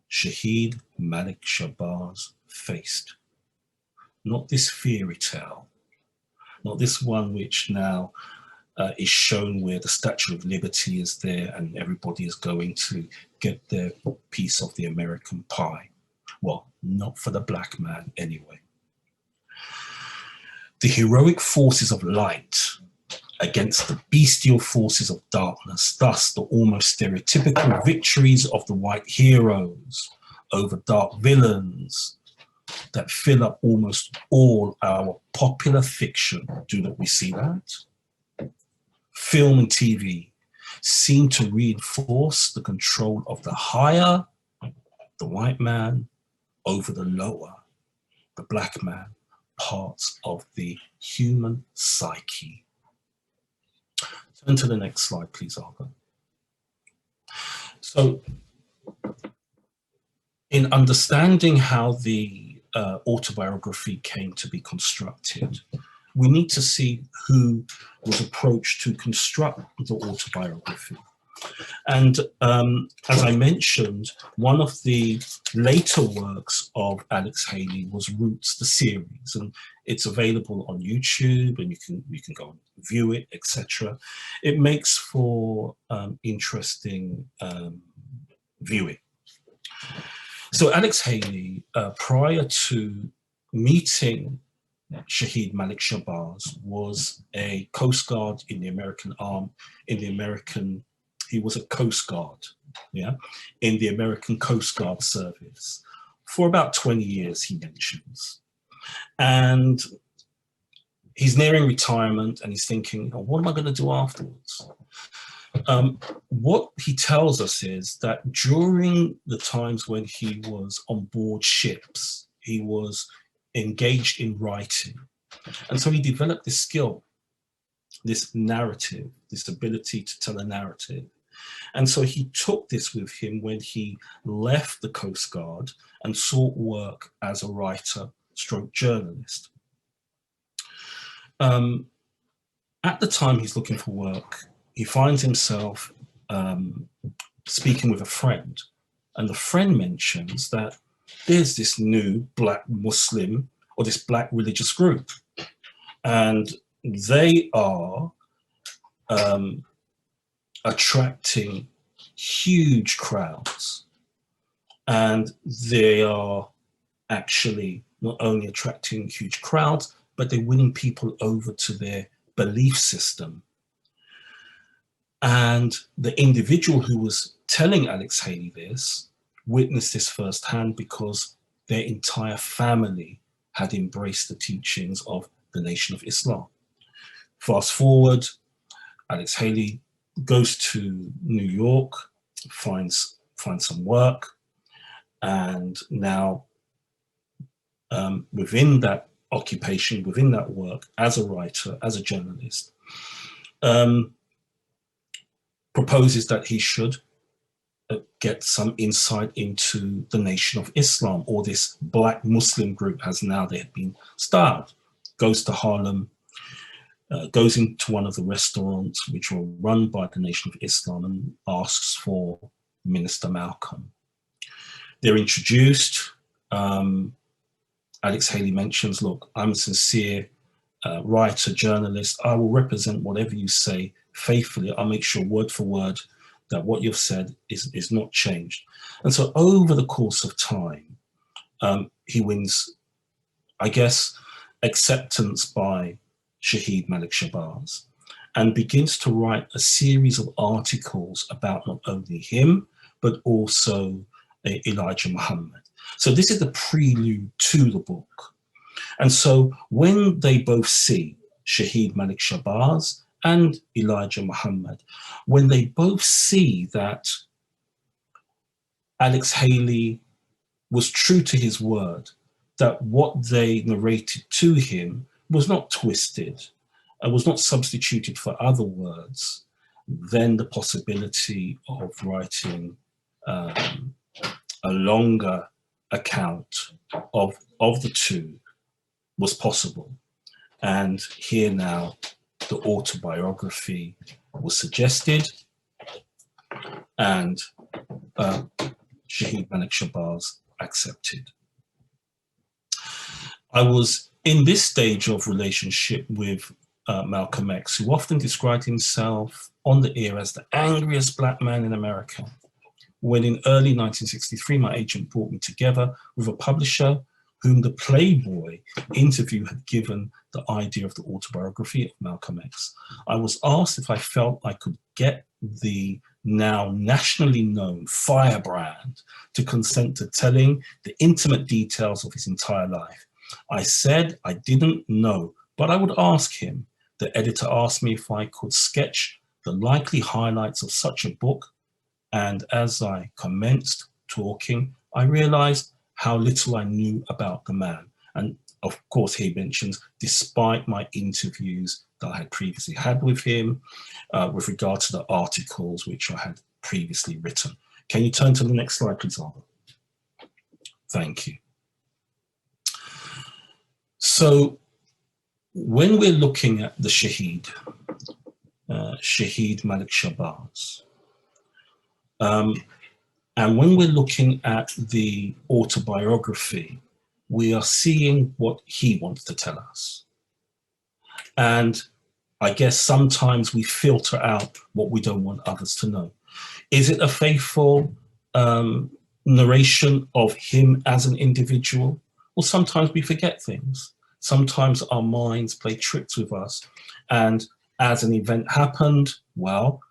Shaheed Malik Shabazz faced. Not this fairy tale, not this one which now is shown where the Statue of Liberty is there and everybody is going to get their piece of the American pie. Well, not for the black man anyway. The heroic forces of light against the bestial forces of darkness, thus the almost stereotypical victories of the white heroes over dark villains that fill up almost all our popular fiction. Do not we see that? Film and TV seem to reinforce the control of the higher, the white man, over the lower, the black man, parts of the human psyche. Turn to the next slide, please, Arthur. So, in understanding how the autobiography came to be constructed, we need to see who was approached to construct the autobiography. And as I mentioned, one of the later works of Alex Haley was Roots, the series, and it's available on YouTube, and you can go and view it, etc. It makes for interesting viewing. So Alex Haley, prior to meeting Shaheed Malik Shabazz, was a Coast Guard in the American army, he was a Coast Guard, in the American Coast Guard service for about 20 years, he mentions. And he's nearing retirement and he's thinking, oh, what am I going to do afterwards? What he tells us is that during the times when he was on board ships, he was engaged in writing. And so he developed this skill, this narrative, this ability to tell a narrative. And so he took this with him when he left the Coast Guard and sought work as a writer stroke journalist. At the time he's looking for work, he finds himself speaking with a friend, and the friend mentions that there's this new black Muslim or this black religious group, and they are attracting huge crowds, and they are actually not only attracting huge crowds, but they're winning people over to their belief system. And the individual who was telling Alex Haley this witnessed this firsthand because their entire family had embraced the teachings of the Nation of Islam. Fast forward, Alex Haley goes to New York, finds some work, and now within that occupation, within that work, as a writer, as a journalist, proposes that he should get some insight into the Nation of Islam, or this black Muslim group as now they have been styled. Goes to Harlem, goes into one of the restaurants which were run by the Nation of Islam and asks for Minister Malcolm. They're introduced. Alex Haley mentions, look, I'm a sincere writer, journalist, I will represent whatever you say faithfully. I'll make sure word for word that what you've said is not changed. And so over the course of time, he wins, I guess, acceptance by Shaheed Malik Shabazz, and begins to write a series of articles about not only him, but also Elijah Muhammad. So this is the prelude to the book. And so when they both see, Shaheed Malik Shabazz and Elijah Muhammad, when they both see that Alex Haley was true to his word, that what they narrated to him was not twisted, and was not substituted for other words, then the possibility of writing a longer account of the two was possible. And here now, the autobiography was suggested, and Shaheed Malik Shabazz accepted. I was in this stage of relationship with Malcolm X, who often described himself on the air as the angriest black man in America. When in early 1963, my agent brought me together with a publisher whom the Playboy interview had given the idea of the autobiography of Malcolm X. I was asked if I felt I could get the now nationally known firebrand to consent to telling the intimate details of his entire life. I said I didn't know, but I would ask him. The editor asked me if I could sketch the likely highlights of such a book, and as I commenced talking, I realized how little I knew about the man. And of course, he mentions, despite my interviews that I had previously had with him, with regard to the articles which I had previously written. Can you turn to the next slide, please, Albert? Thank you. So when we're looking at the Shaheed Malik Shabazz, and when we're looking at the autobiography, we are seeing what he wants to tell us. And I guess sometimes we filter out what we don't want others to know. Is it a faithful narration of him as an individual? Well, sometimes we forget things. Sometimes our minds play tricks with us. And as an event happened, well,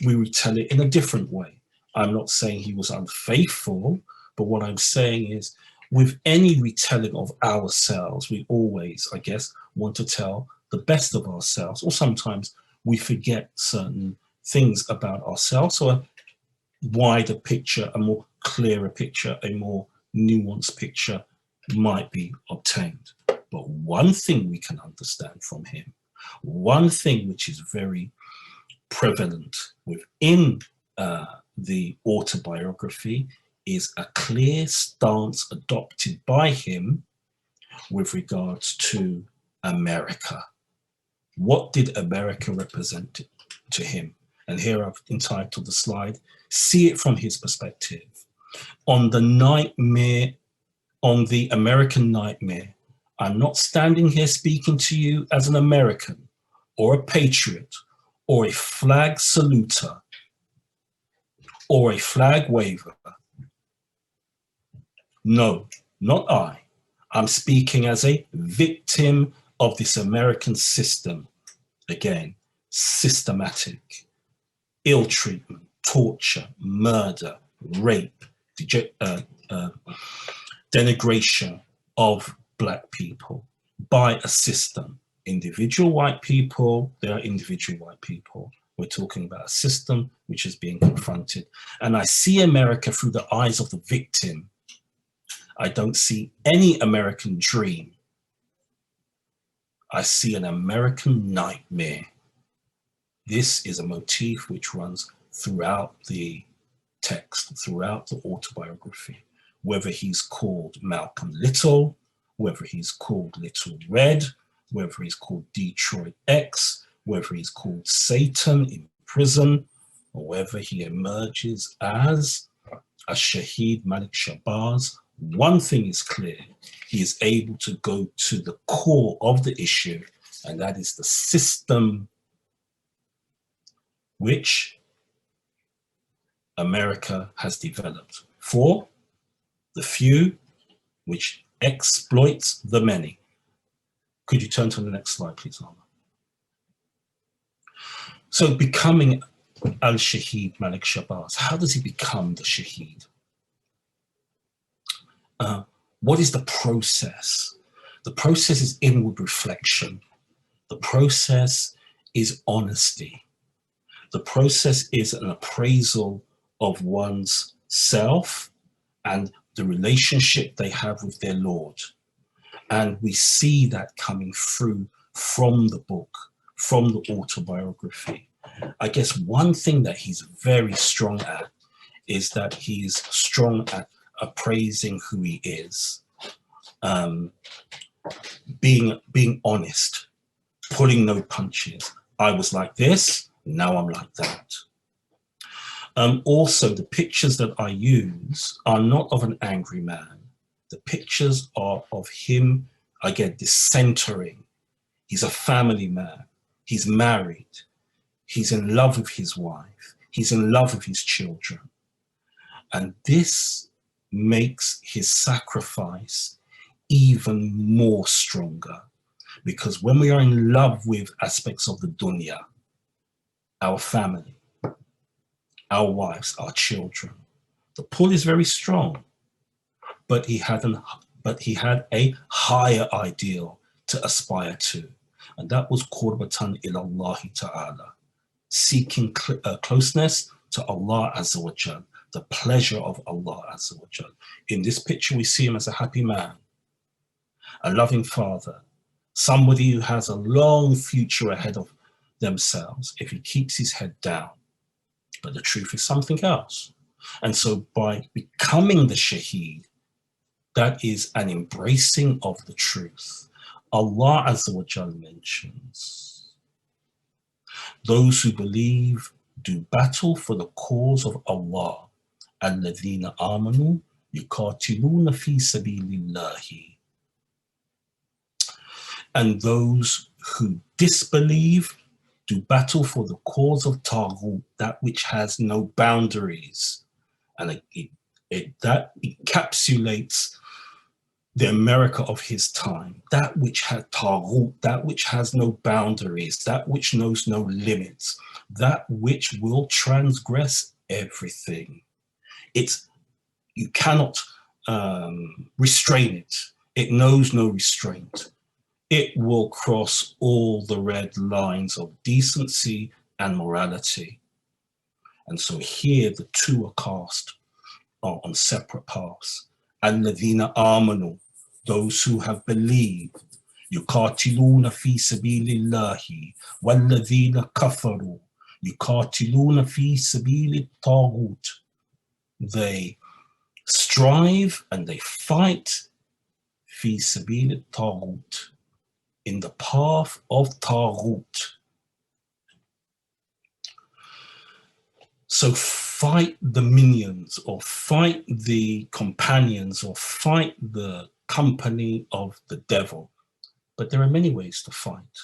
we retell it in a different way. I'm not saying he was unfaithful, but what I'm saying is with any retelling of ourselves, we always, I guess, want to tell the best of ourselves, or sometimes we forget certain things about ourselves. So a wider picture, a more clearer picture, a more nuanced picture might be obtained. But one thing we can understand from him, one thing which is very prevalent within the autobiography, is a clear stance adopted by him with regards to America. What did America represent to him? And here I've entitled the slide, See It From His Perspective. On the nightmare, on the American nightmare, I'm not standing here speaking to you as an American or a patriot or a flag saluter or a flag waver. No, not I. I'm speaking as a victim of this American system. Again, systematic, ill treatment, torture, murder, rape, denigration of Black people by a system. Individual white people, they are individual white people. We're talking about a system which is being confronted. And I see America through the eyes of the victim. I don't see any American dream. I see an American nightmare. This is a motif which runs throughout the text, throughout the autobiography, whether he's called Malcolm Little, whether he's called Little Red, whether he's called Detroit X, whether he's called Satan in prison, or whether he emerges as a Shaheed Malik Shabazz. One thing is clear, he is able to go to the core of the issue, and that is the system which America has developed for the few, which exploits the many. Could you turn to the next slide, please, Mohammad? So becoming Al-Shaheed Malik Shabazz, how does he become the Shaheed? What is the process? The process is inward reflection. The process is honesty. The process is an appraisal of one's self and the relationship they have with their Lord. And we see that coming through from the book, from the autobiography. I guess one thing that he's very strong at is that he's strong at appraising who he is, being honest, pulling no punches. I was like this, now I'm like that. Also, the pictures that I use are not of an angry man. The pictures are of him, again, decentering. He's a family man. He's married. He's in love with his wife. He's in love with his children. And this makes his sacrifice even more stronger, because when we are in love with aspects of the dunya, our family, our wives, our children, the pull is very strong, but he had a higher ideal to aspire to, and that was qurbatan ilallahi ta'ala, seeking closeness to Allah Azza wa Jal, the pleasure of Allah Azza wa Jal. In this picture, we see him as a happy man, a loving father, somebody who has a long future ahead of themselves if he keeps his head down. But the truth is something else. And so by becoming the Shaheed, that is an embracing of the truth. Allah Azza wa Jal mentions, those who believe do battle for the cause of Allah. Alladhina amanu yuqatiluna fi sabilillahi. And those who disbelieve do battle for the cause of Taghut, that which has no boundaries. And that encapsulates the America of his time, that which had Taghut, that which has no boundaries, that which knows no limits, that which will transgress everything. You cannot restrain it. It knows no restraint. It will cross all the red lines of decency and morality. And so here the two are cast on separate paths. Alladhina amanu, those who have believed, yuqatiluna fi sabilillahi, walladhina kafaru, yuqatiluna fi sabili taghut. They strive and they fight fi sabili taghut, in the path of Taghut. So fight the minions, or fight the companions, or fight the company of the devil. But there are many ways to fight.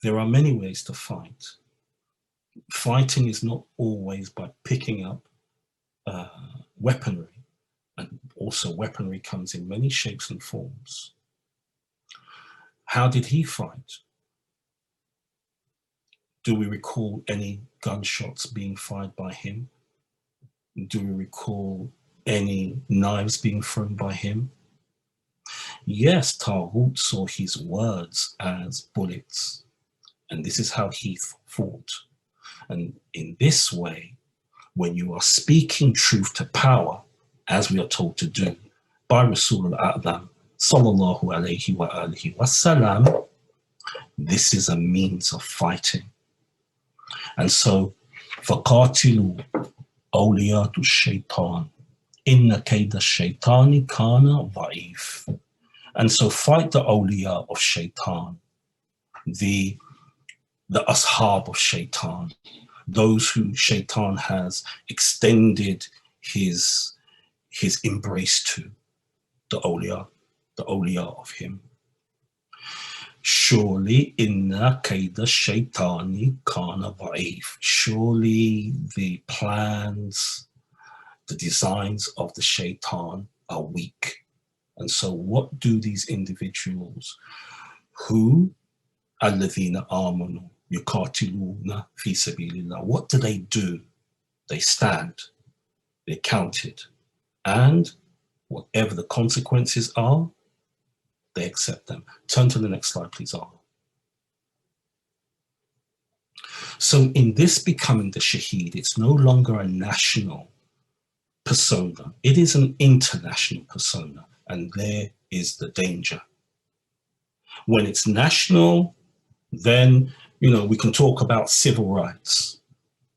There are many ways to fight. Fighting is not always by picking up weaponry. And also weaponry comes in many shapes and forms. How did he fight? Do we recall any gunshots being fired by him? Do we recall any knives being thrown by him? Yes, Taghut saw his words as bullets, and this is how he fought. And in this way, when you are speaking truth to power, as we are told to do by Rasul al-A'lam, sallallahu alayhi wa alihi wasallam, this is a means of fighting. And so, فَقَاتِلُوا أَوْلِيَاتُ الشَّيْطَانِ إِنَّ كَيْدَ الشَّيْطَانِ كَانَ ضَعِيفٌ. And so fight the awliya of shaitan, the ashab of shaitan, those who shaitan has extended his embrace to. the awliya of him. Surely inna kayda shaitani kana da'if. Surely the plans, the designs of the shaitan are weak. And so what do these individuals who alladhina amanu yuqatiluna fi sabilillah, what do? They stand, they're counted, and whatever the consequences are, they accept them. Turn to the next slide, please, Arlo. So in this becoming the Shaheed, it's no longer a national persona. It is an international persona, and there is the danger. When it's national, then, we can talk about civil rights.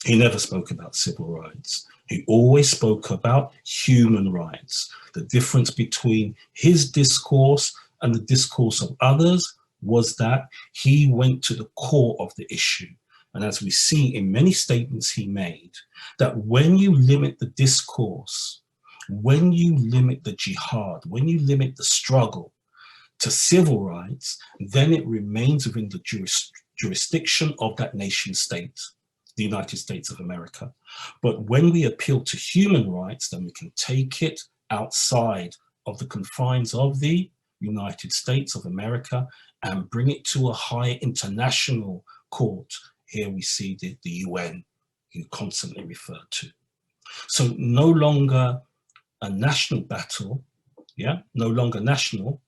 He never spoke about civil rights. He always spoke about human rights. The difference between his discourse and the discourse of others was that he went to the core of the issue. And as we see in many statements he made, that when you limit the discourse, when you limit the jihad, when you limit the struggle to civil rights, then it remains within the jurisdiction of that nation state, the United States of America. But when we appeal to human rights, then we can take it outside of the confines of the United States of America and bring it to a higher international court. Here we see the UN, you constantly refer to. So no longer a national battle, no longer national,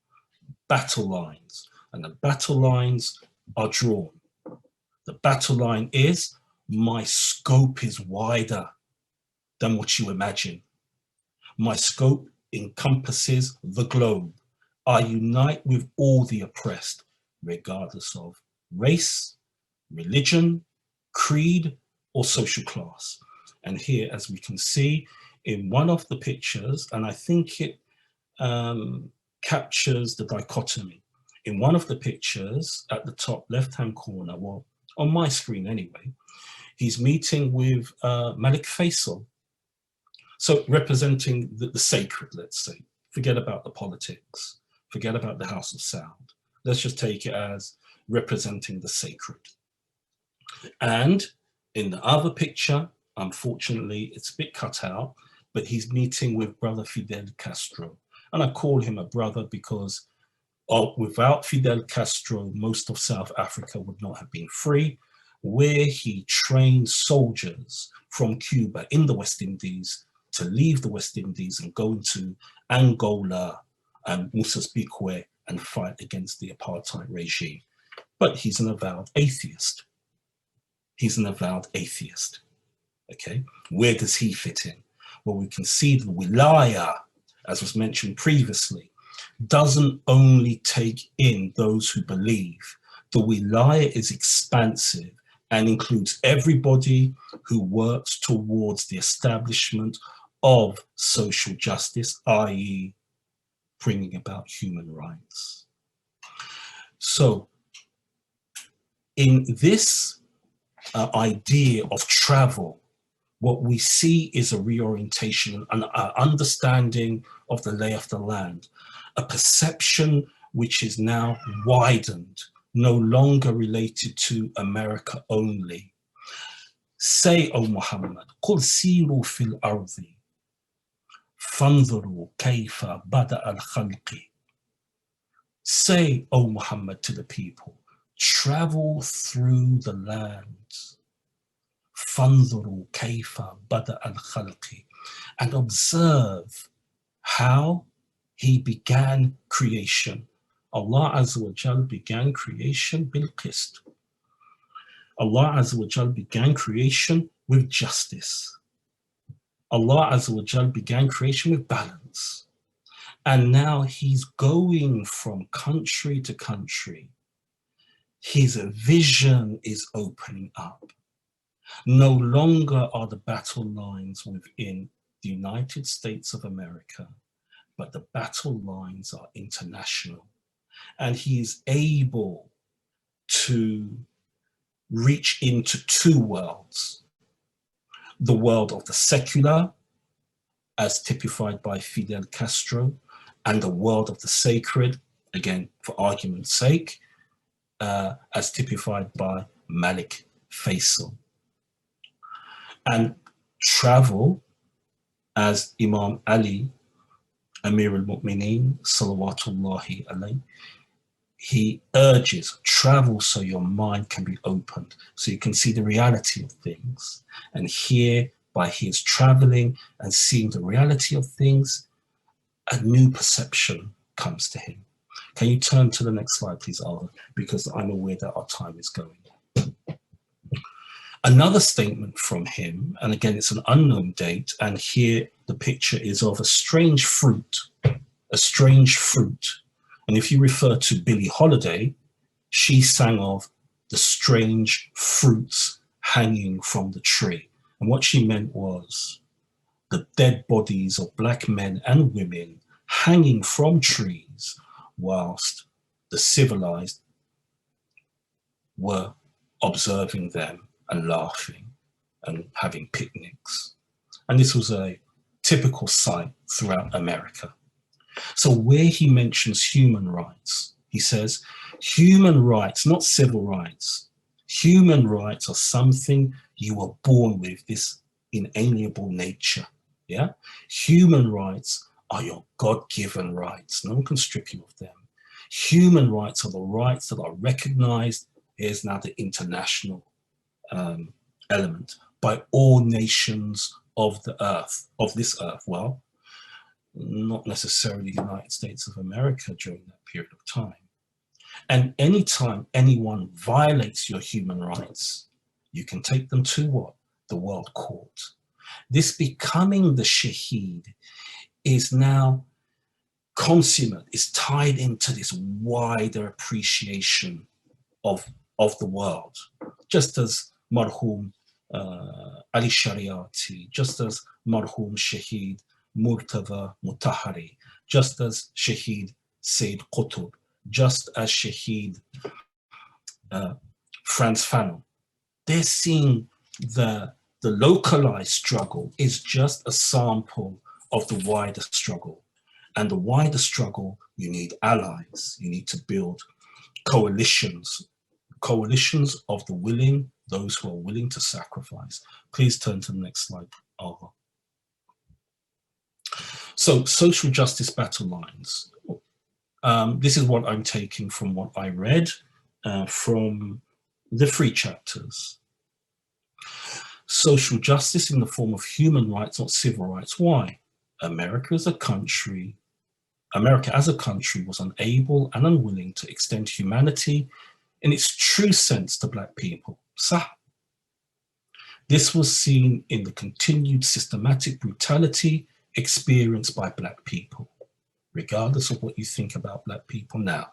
battle lines. And the battle lines are drawn. The battle line is, my scope is wider than what you imagine. My scope encompasses the globe. I unite with all the oppressed, regardless of race, religion, creed, or social class. And here, as we can see in one of the pictures, and I think it captures the dichotomy. In one of the pictures at the top left-hand corner, well, on my screen anyway, he's meeting with Malik Faisal. So representing the sacred, let's say. Forget about the politics. Forget about the House of Sound. Let's just take it as representing the sacred. And in the other picture, unfortunately, it's a bit cut out, but he's meeting with brother Fidel Castro. And I call him a brother because without Fidel Castro, most of South Africa would not have been free, where he trained soldiers from Cuba in the West Indies to leave the West Indies and go into Angola and Mozambique and fight against the apartheid regime. But he's an avowed atheist. He's an avowed atheist, okay? Where does he fit in? Well, we can see the wilaya, as was mentioned previously, doesn't only take in those who believe. The wilaya is expansive and includes everybody who works towards the establishment of social justice, i.e. bringing about human rights. So in this idea of travel, what we see is a reorientation, an understanding of the lay of the land, a perception which is now widened, no longer related to America only. Say, O Muhammad, قُلْ سِيرُوا فِي الْأَرْضِ فَانْظُرُوا كَيْفَ بَدَأَ الْخَلْقِ. Say, O Muhammad, to the people, travel through the land. فَانْظُرُوا كَيْفَ بَدَأَ الْخَلْقِ, and observe how he began creation. Allah Azza wa Jal began creation bil qist. Allah Azza wa Jal began creation with justice. Allah Azza wa Jal began creation with balance. And now he's going from country to country. His vision is opening up. No longer are the battle lines within the United States of America, but the battle lines are international. And he is able to reach into two worlds. The world of the secular, as typified by Fidel Castro, and the world of the sacred, again, for argument's sake, as typified by Malik Faisal. And travel, as Imam Ali, Amir al-Mu'mineen, salawatullahi alayhi, he urges travel so your mind can be opened, so you can see the reality of things. And here, by his traveling and seeing the reality of things, a new perception comes to him. Can you turn to the next slide, please, Alva? Because I'm aware that our time is going. Another statement from him, and again, it's an unknown date, and here the picture is of a strange fruit, a strange fruit. And if you refer to Billie Holiday, she sang of the strange fruits hanging from the tree. And what she meant was the dead bodies of black men and women hanging from trees whilst the civilized were observing them and laughing and having picnics. And this was a typical sight throughout America. So where he mentions human rights, he says, human rights, not civil rights. Human rights are something you were born with, this inalienable nature. Yeah, human rights are your God-given rights. No one can strip you of them. Human rights are the rights that are recognized. Here's now the international element, by all nations of the earth, of this earth. Well, not necessarily the United States of America during that period of time. And anytime anyone violates your human rights, you can take them to what? The world court. This becoming the Shaheed is now consummate, is tied into this wider appreciation of the world. Just as Marhum Ali Shariati, just as Marhum Shaheed Murtada Mutahari, just as Shaheed Said Qutb, just as Shaheed Franz Fanon. They're seeing the localized struggle is just a sample of the wider struggle. And the wider struggle, you need allies. You need to build coalitions, coalitions of the willing, those who are willing to sacrifice. Please turn to the next slide, Alva. So social justice battle lines. This is what I'm taking from what I read from the 3 chapters. Social justice in the form of human rights, not civil rights. Why? America as a country was unable and unwilling to extend humanity in its true sense to black people. This was seen in the continued systematic brutality experienced by black people. Regardless of what you think about black people now,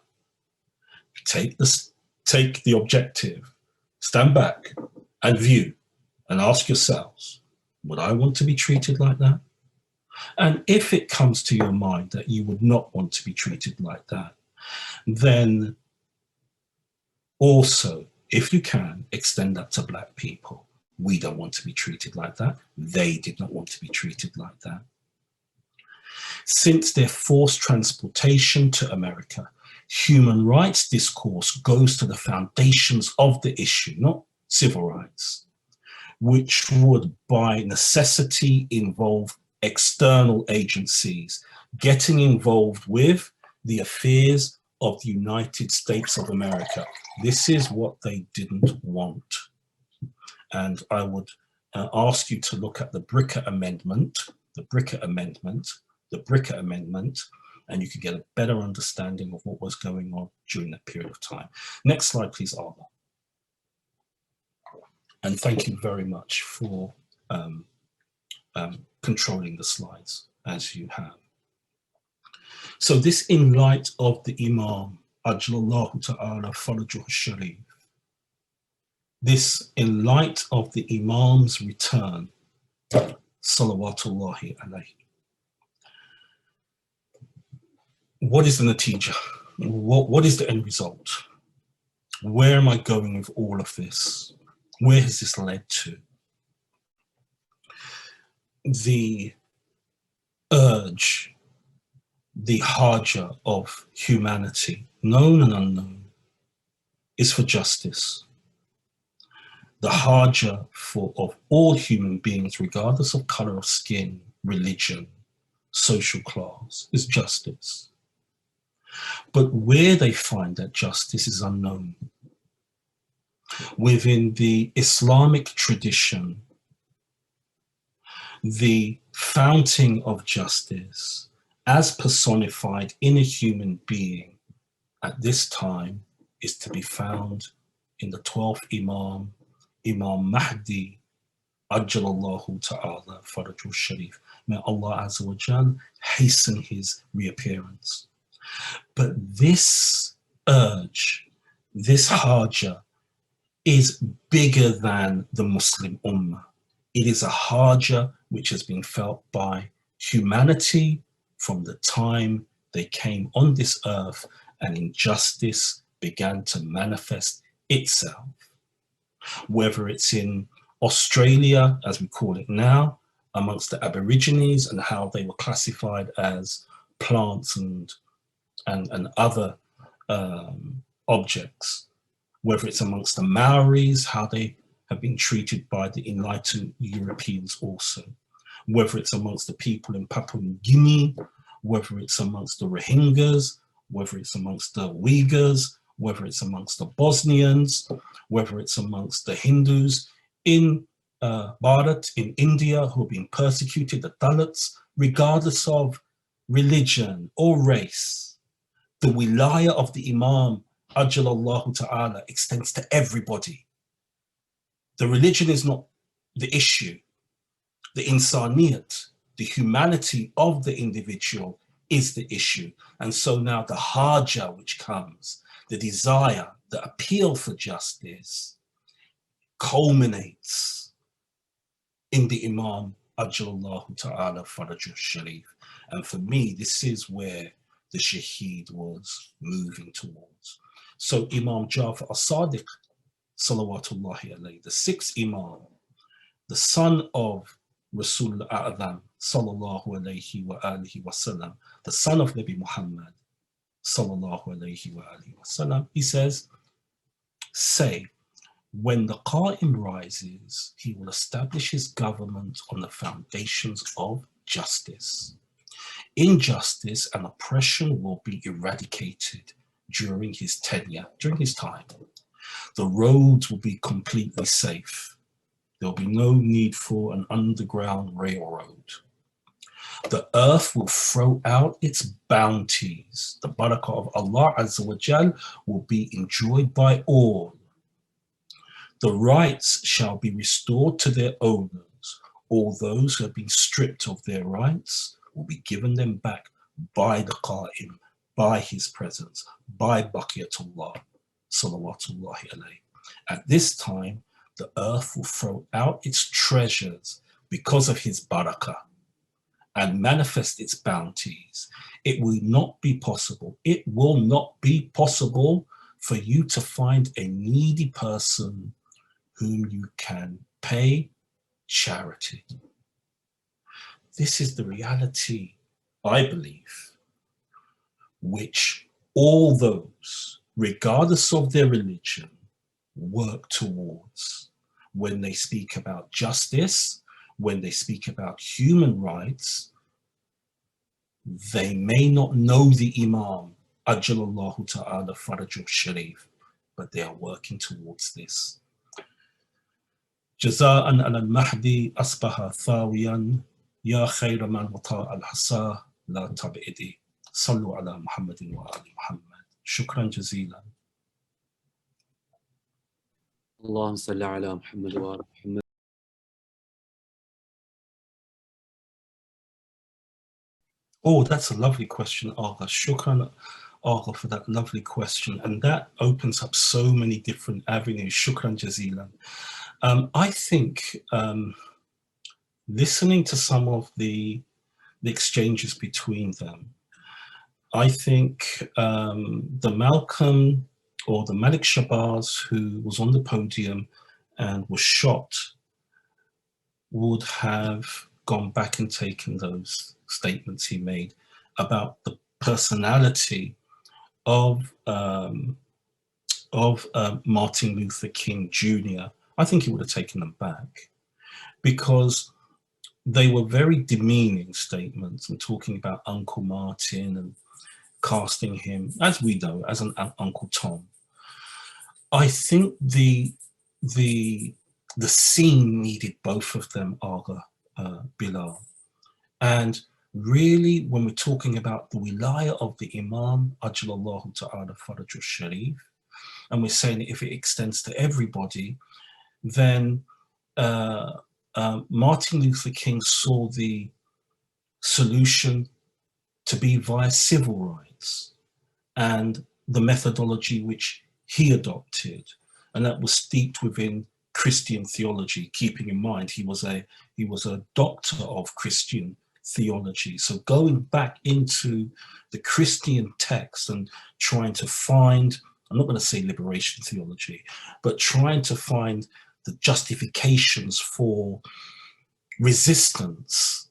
take the objective, stand back and view and ask yourselves, would I want to be treated like that? And if it comes to your mind that you would not want to be treated like that, then also, if you can, extend that to black people. We don't want to be treated like that. They did not want to be treated like that. Since their forced transportation to America, human rights discourse goes to the foundations of the issue, not civil rights, which would by necessity involve external agencies getting involved with the affairs of the United States of America. This is what they didn't want. And I would ask you to look at the Bricker Amendment, and you could get a better understanding of what was going on during that period of time. Next slide, please, Alva. And thank you very much for controlling the slides as you have. So this in light of the Imam, Ajlallahu Ta'ala Farajuh Sharif, this in light of the Imam's return, Salawatullahi alayhi. What is the natija? What is the end result? Where am I going with all of this? Where has this led to? The urge the haja of humanity, known and unknown, is for justice. The haja of all human beings, regardless of color of skin, religion, social class, is justice. But where they find that justice is unknown. Within the Islamic tradition, the fountain of justice, as personified in a human being at this time, is to be found in the 12th Imam, Imam Mahdi, Ajjalallahu Ta'ala Farajul Sharif. May Allah Azza wa Jal hasten his reappearance. But this urge, this haja, is bigger than the Muslim Ummah. It is a haja which has been felt by humanity from the time they came on this earth and injustice began to manifest itself. Whether it's in Australia, as we call it now, amongst the Aborigines and how they were classified as plants and other objects, whether it's amongst the Maoris, how they have been treated by the enlightened Europeans also, whether it's amongst the people in Papua New Guinea, whether it's amongst the Rohingyas, whether it's amongst the Uyghurs, whether it's amongst the Bosnians, whether it's amongst the Hindus in Bharat, in India, who are being persecuted, the Dalits, regardless of religion or race. The wilaya of the Imam, Ajjalallahu Ta'ala, extends to everybody. The religion is not the issue. The insaniyat, the humanity of the individual, is the issue. And so now the haja which comes, the desire, the appeal for justice, culminates in the Imam Ajjalallahu Ta'ala Farajul Sharif. And for me, this is where the Shaheed was moving towards. So Imam Jafar as-Sadiq, salawatullahi alayhi, the sixth Imam, the son of Rasul al-A'zam, sallallahu alayhi wa alihi wa sallam, the son of Nabi Muhammad, sallallahu alayhi wa alihi wa sallam, he says, say, when the Qa'im rises, he will establish his government on the foundations of justice. Injustice and oppression will be eradicated during his tenure, during his time. The roads will be completely safe. There will be no need for an underground railroad. The earth will throw out its bounties. The barakah of Allah Azza wa Jal will be enjoyed by all. The rights shall be restored to their owners. All those who have been stripped of their rights will be given them back by the Qa'im, by his presence, by Baqiyatullah, salawatullahi alayhi. At this time, the earth will throw out its treasures because of his barakah and manifest its bounties. It will not be possible. It will not be possible for you to find a needy person whom you can pay charity. This is the reality, I believe, which all those, regardless of their religion, work towards when they speak about justice, when they speak about human rights. They may not know the Imam, Ajjalallahu Ta'ala Farajul Sharif, but they are working towards this. Jaza'an al-Mahdi asbaha thawiyan, ya khayra man wata al-hasa la tab'idi. Sallu ala Muhammadin wa ali Muhammad. Shukran jazeelan. اللهم صل على محمد وآل محمد. Oh, that's a lovely question, Agha. Shukran, Agha, for that lovely question. And that opens up so many different avenues. Shukran jazeelan. I think listening to some of the exchanges between them, I think the Malcolm or the Malik Shabazz, who was on the podium and was shot, would have gone back and taken those statements he made about the personality of Martin Luther King Jr., I think he would have taken them back, because they were very demeaning statements and talking about Uncle Martin and casting him, as we know, as an Uncle Tom. I think the scene needed both of them, Aga, Bilal. And really, when we're talking about the wilaya of the Imam, Ajlallahu Ta'ala Farajul Sharif, and we're saying that if it extends to everybody, then Martin Luther King saw the solution to be via civil rights and the methodology which he adopted, and that was steeped within Christian theology, keeping in mind he was a doctor of Christian theology. So going back into the Christian text and trying to find, I'm not going to say liberation theology, but trying to find the justifications for resistance,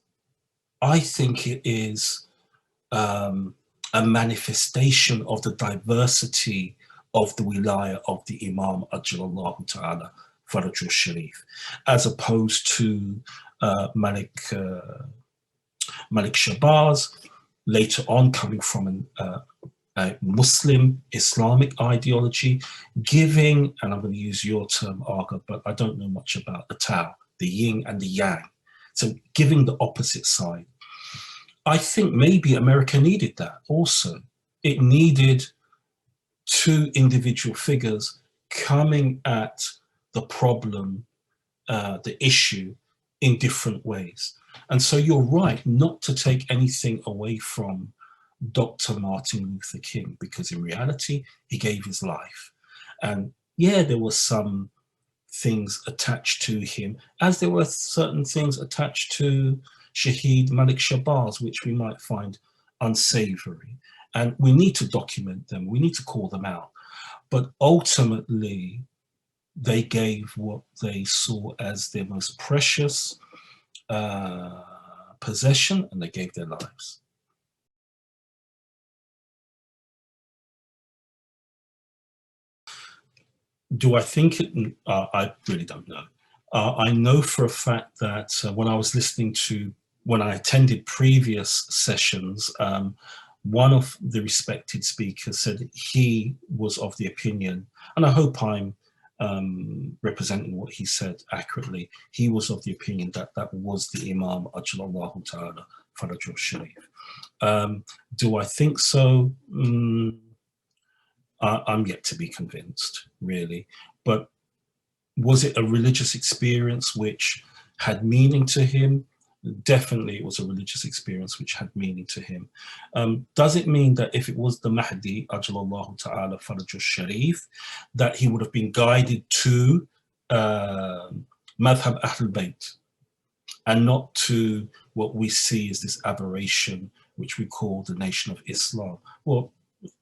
I think it is a manifestation of the diversity of the wilaya of the Imam Ajlallahu Ta'ala Farajul Sharif, as opposed to Malik Shabazz, later on coming from a Muslim Islamic ideology, giving, and I'm going to use your term, Aga, but I don't know much about the Tao, the yin and the yang. So giving the opposite side. I think maybe America needed that also. It needed two individual figures coming at the problem, the issue, in different ways. And so you're right not to take anything away from Dr. Martin Luther King, because in reality, he gave his life. And yeah, there were some things attached to him, as there were certain things attached to Shaheed Malik Shabazz, which we might find unsavory. And we need to document them, we need to call them out. But ultimately, they gave what they saw as their most precious possession, and they gave their lives. Do I think it? I really don't know. I know for a fact that when I attended previous sessions, one of the respected speakers said he was of the opinion, and I hope I'm representing what he said accurately, he was of the opinion that that was the Imam Ajlallahu Ta'ala Farajul Sharif. Do I think so? I'm yet to be convinced, really. But was it a religious experience which had meaning to him? Definitely it was a religious experience which had meaning to him. Does it mean that if it was the Mahdi, Ajlallahu Ta'ala Farajul Sharif, that he would have been guided to Madhab Ahl Bayt and not to what we see as this aberration which we call the Nation of Islam? Well,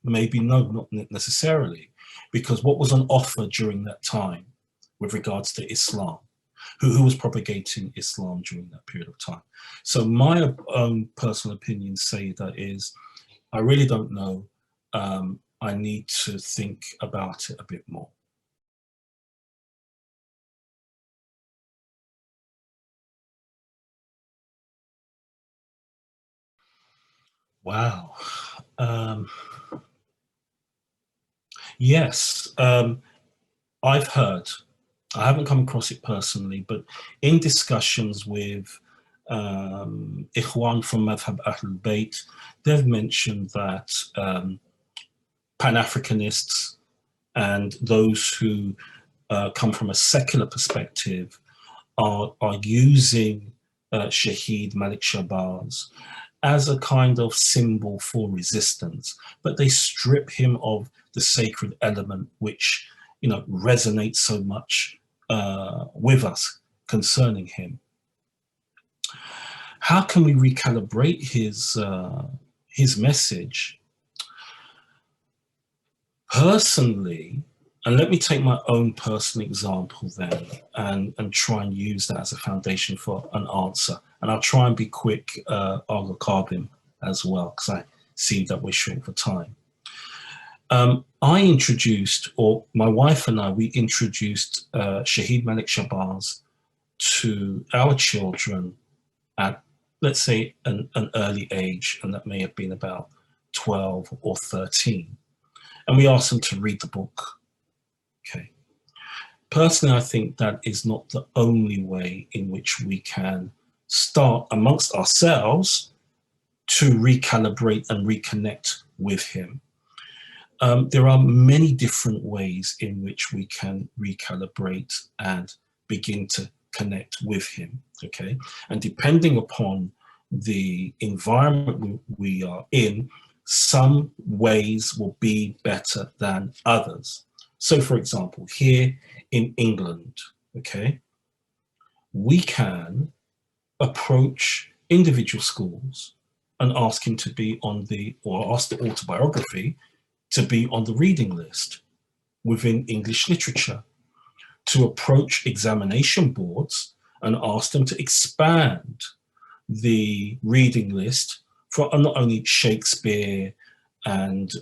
maybe no, not necessarily, because what was on offer during that time with regards to Islam? Who was propagating Islam during that period of time? So my own personal opinions say that is, I really don't know. I need to think about it a bit more. Wow. Yes, I've heard, I haven't come across it personally, but in discussions with Ikhwan from Madhab Ahl Bayt, they've mentioned that Pan-Africanists and those who come from a secular perspective are using Shaheed Malik Shabazz as a kind of symbol for resistance, but they strip him of the sacred element which, you know, resonates so much with us concerning him. How can we recalibrate his message? Personally, and let me take my own personal example then and try and use that as a foundation for an answer. And I'll try and be quick, Aga Karbim, as well, because see that we're short for time. I introduced, or my wife and I, we introduced Shaheed Malik Shabazz to our children at, let's say, an early age, and that may have been about 12 or 13. And we asked them to read the book. Okay. Personally, I think that is not the only way in which we can start amongst ourselves to recalibrate and reconnect with him. There are many different ways in which we can recalibrate and begin to connect with him, okay? And depending upon the environment we are in, some ways will be better than others. So for example, here in England, okay, we can approach individual schools and ask him to be on the, or ask the Autobiography to be on the reading list within English literature, to approach examination boards and ask them to expand the reading list for not only Shakespeare and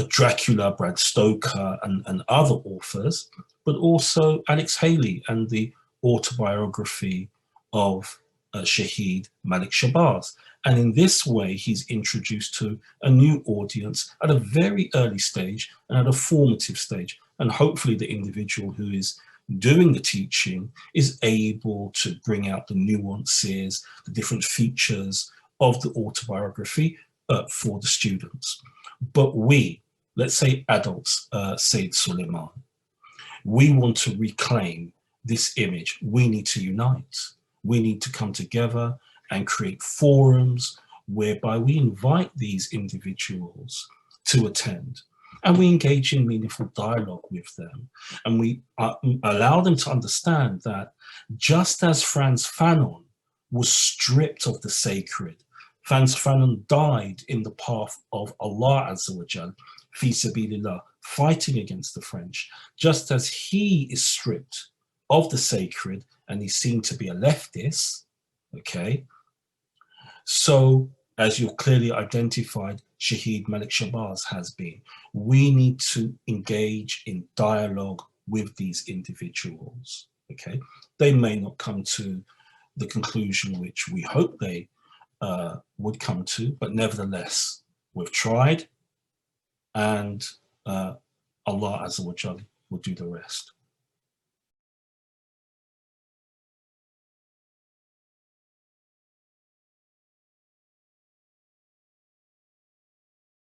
Dracula, Brad Stoker and other authors, but also Alex Haley and the autobiography of Shaheed Malik Shabazz. And in this way, he's introduced to a new audience at a very early stage and at a formative stage. And hopefully the individual who is doing the teaching is able to bring out the nuances, the different features of the autobiography for the students. But we, let's say adults, Said Suleiman, we want to reclaim this image. We need to unite. We need to come together and create forums whereby we invite these individuals to attend, and we engage in meaningful dialogue with them, and we allow them to understand that just as Frantz Fanon was stripped of the sacred, Frantz Fanon died in the path of Allah Azza wa Jal, fi sabilillah, fighting against the French, just as he is stripped of the sacred and he's seen to be a leftist, okay? So, as you've clearly identified, Shaheed Malik Shabazz has been. We need to engage in dialogue with these individuals, okay? They may not come to the conclusion which we hope they would come to, but nevertheless, we've tried, and Allah Azza wa Jal will do the rest.